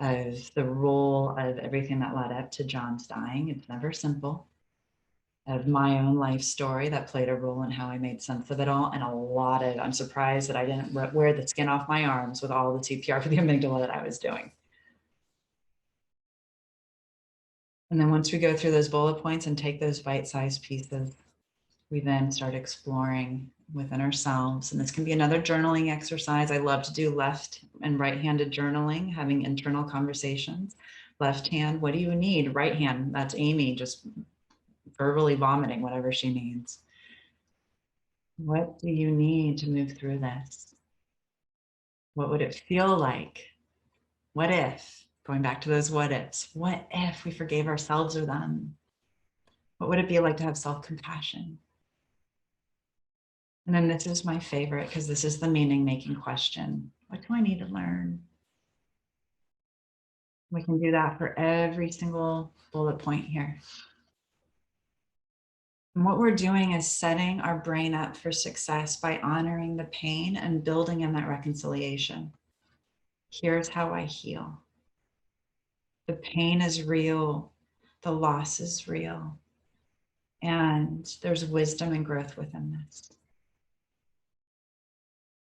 Speaker 2: of the role of everything that led up to John's dying. It's never simple. Of my own life story that played a role in how I made sense of it all. And I'm surprised that I didn't wear the skin off my arms with all the CPR for the amygdala that I was doing. And then once we go through those bullet points and take those bite-sized pieces, we then start exploring within ourselves. And this can be another journaling exercise. I love to do left and right-handed journaling, having internal conversations. Left hand, what do you need? Right hand, that's Amy, just verbally vomiting whatever she needs. What do you need to move through this? What would it feel like? What if? Going back to those what ifs. What if we forgave ourselves or them? What would it be like to have self-compassion? And then this is my favorite because this is the meaning-making question. What do I need to learn? We can do that for every single bullet point here. And what we're doing is setting our brain up for success by honoring the pain and building in that reconciliation. Here's how I heal. The pain is real. the loss is real, and there's wisdom and growth within this.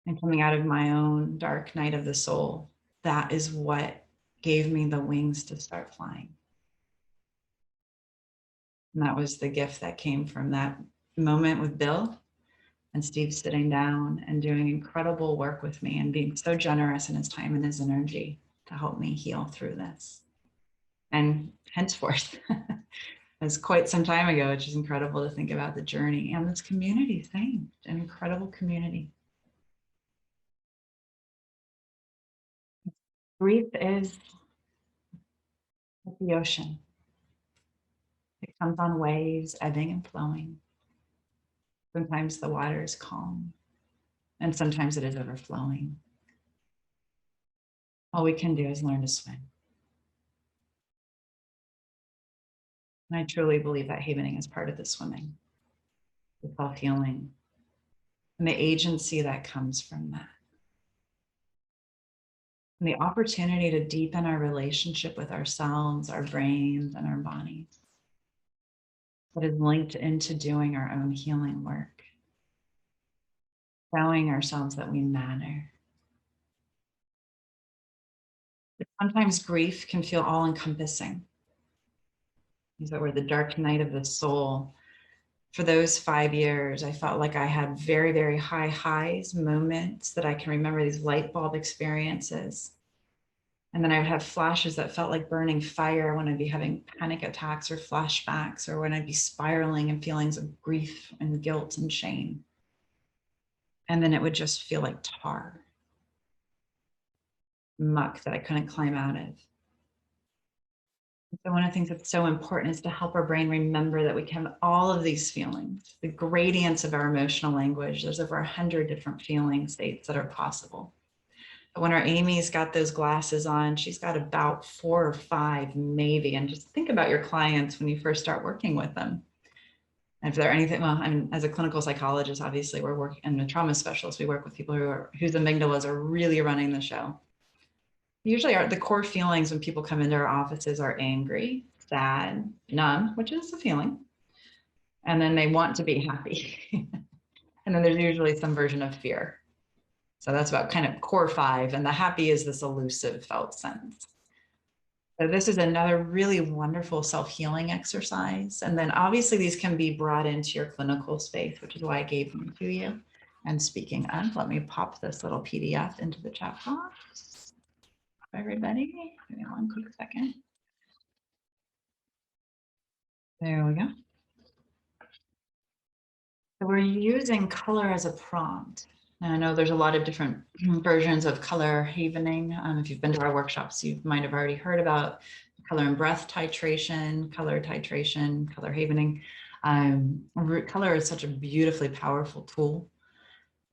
Speaker 2: And coming out of my own dark night of the soul, that is what gave me the wings to start flying. And that was the gift that came from that moment with Bill and Steve sitting down and doing incredible work with me and being so generous in his time and his energy to help me heal through this. And henceforth, it's quite some time ago, which is incredible to think about the journey. And this community, same, an incredible community. Grief is like the ocean. It comes on waves, ebbing and flowing. Sometimes the water is calm, and sometimes it is overflowing. All we can do is learn to swim. And I truly believe that havening is part of the swimming, the self-healing, and the agency that comes from that. And the opportunity to deepen our relationship with ourselves, our brains, and our bodies. That is linked into doing our own healing work. Showing ourselves that we matter. But sometimes grief can feel all-encompassing. These were the dark night of the soul. For those 5 years, I felt like I had very, very high highs, moments that I can remember, these light bulb experiences. And then I would have flashes that felt like burning fire when I'd be having panic attacks or flashbacks, or when I'd be spiraling in feelings of grief and guilt and shame. And then it would just feel like tar, muck that I couldn't climb out of. So one of the things that's so important is to help our brain remember that we can have all of these feelings, the gradients of our emotional language. There's over 100 different feeling states that are possible. But when our Amy's got those glasses on, she's got about 4 or 5 maybe. And just think about your clients when you first start working with them. And if they're anything, well, I mean, as a clinical psychologist, obviously we're working, and a trauma specialist, we work with people whose amygdalas are really running the show. Usually the core feelings when people come into our offices are angry, sad, numb, which is a feeling. And then they want to be happy. And then there's usually some version of fear. So that's about kind of core 5. And the happy is this elusive felt sense. So this is another really wonderful self-healing exercise. And then obviously these can be brought into your clinical space, which is why I gave them to you. And speaking of, let me pop this little PDF into the chat box. Everybody, give me one quick second. There we go. So we're using color as a prompt. And I know there's a lot of different versions of color havening. If you've been to our workshops, you might have already heard about color and breath titration, color havening. Color is such a beautifully powerful tool.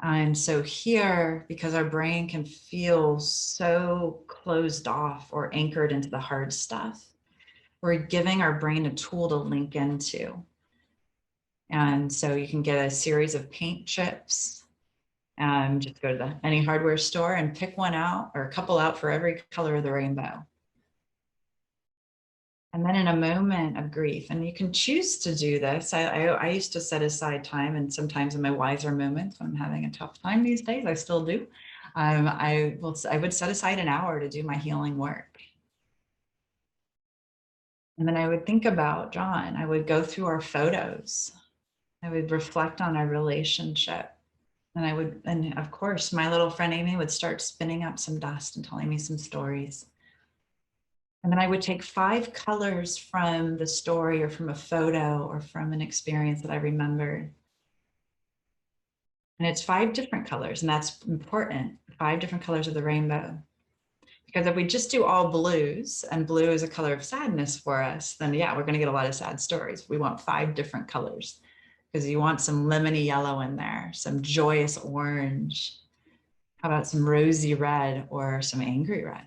Speaker 2: And so here, because our brain can feel so closed off or anchored into the hard stuff, we're giving our brain a tool to link into. And so you can get a series of paint chips. Just go to any hardware store and pick one out or a couple out for every color of the rainbow. And then in a moment of grief, and you can choose to do this. I used to set aside time, and sometimes in my wiser moments when I'm having a tough time these days, I still do. I would set aside an hour to do my healing work. And then I would think about John. I would go through our photos. I would reflect on our relationship. And of course, my little friend Amy would start spinning up some dust and telling me some stories. And then I would take 5 colors from the story or from a photo or from an experience that I remembered. And it's 5 different colors, and that's important, 5 different colors of the rainbow. Because if we just do all blues, and blue is a color of sadness for us, then yeah, we're gonna get a lot of sad stories. We want 5 different colors, because you want some lemony yellow in there, some joyous orange. How about some rosy red or some angry red?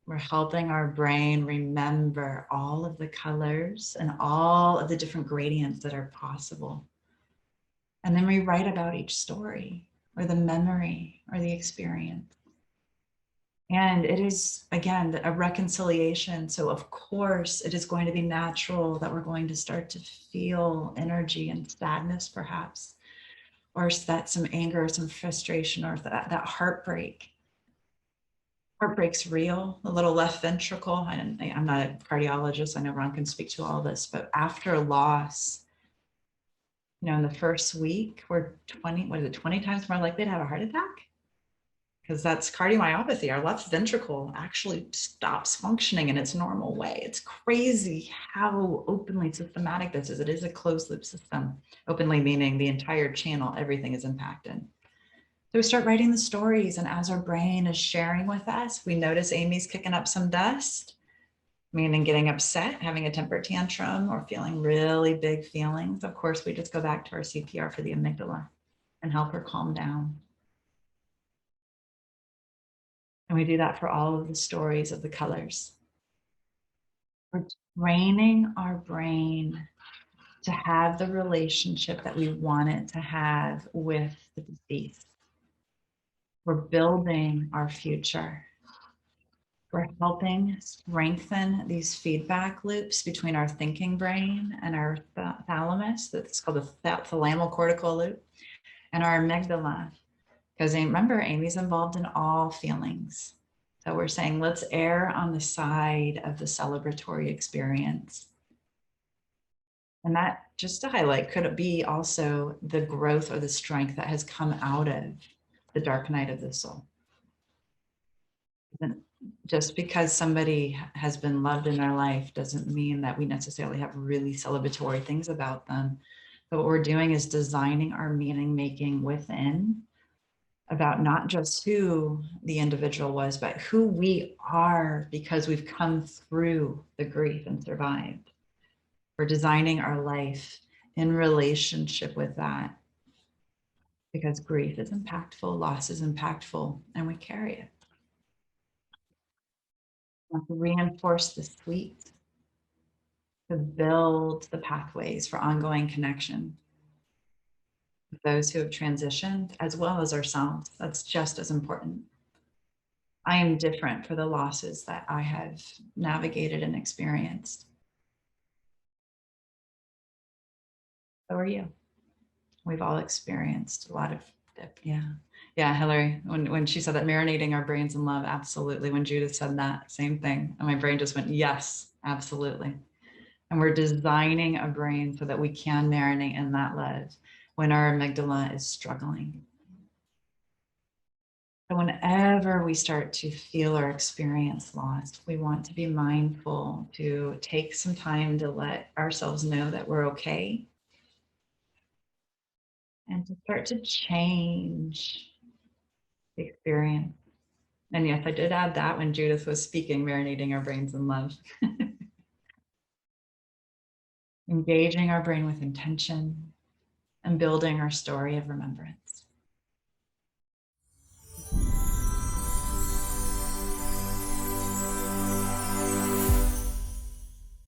Speaker 2: We're helping our brain remember all of the colors and all of the different gradients that are possible. And then we write about each story or the memory or the experience. And it is, again, a reconciliation. So of course, it is going to be natural that we're going to start to feel energy and sadness, perhaps, or that some anger, some frustration, or that heartbreak. Heartbreak's real, a little left ventricle. I'm not a cardiologist. I know Ron can speak to all this, but after loss, in the first week, we're 20 times more likely to have a heart attack? Because that's cardiomyopathy. Our left ventricle actually stops functioning in its normal way. It's crazy how openly systematic this is. It is a closed loop system. Openly meaning the entire channel, everything is impacted. So we start writing the stories, and as our brain is sharing with us, we notice Amy's kicking up some dust, meaning getting upset, having a temper tantrum, or feeling really big feelings. Of course, we just go back to our CPR for the amygdala and help her calm down. And we do that for all of the stories of the colors. We're training our brain to have the relationship that we want it to have with the deceased. We're building our future. We're helping strengthen these feedback loops between our thinking brain and our thalamus. That's called the thalamocortical loop, and our amygdala. Because remember, Amy's involved in all feelings. So we're saying, let's err on the side of the celebratory experience. And that, just to highlight, could it be also the growth or the strength that has come out of the dark night of the soul? Just because somebody has been loved in their life doesn't mean that we necessarily have really celebratory things about them. But what we're doing is designing our meaning making within about not just who the individual was, but who we are because we've come through the grief and survived. We're designing our life in relationship with that because grief is impactful, loss is impactful, and we carry it. We have to reinforce the sweet to build the pathways for ongoing connection with those who have transitioned, as well as ourselves. That's just as important. I am different for the losses that I have navigated and experienced. So are you. We've all experienced a lot of, yeah, Hillary, when she said that, marinating our brains in love, absolutely. When Judith said that, same thing. And my brain just went, yes, absolutely. And we're designing a brain so that we can marinate in that love when our amygdala is struggling. So whenever we start to feel or experience loss, we want to be mindful to take some time to let ourselves know that we're okay and to start to change the experience. And yes, I did add that when Judith was speaking, marinating our brains in love. Engaging our brain with intention and building our story of remembrance.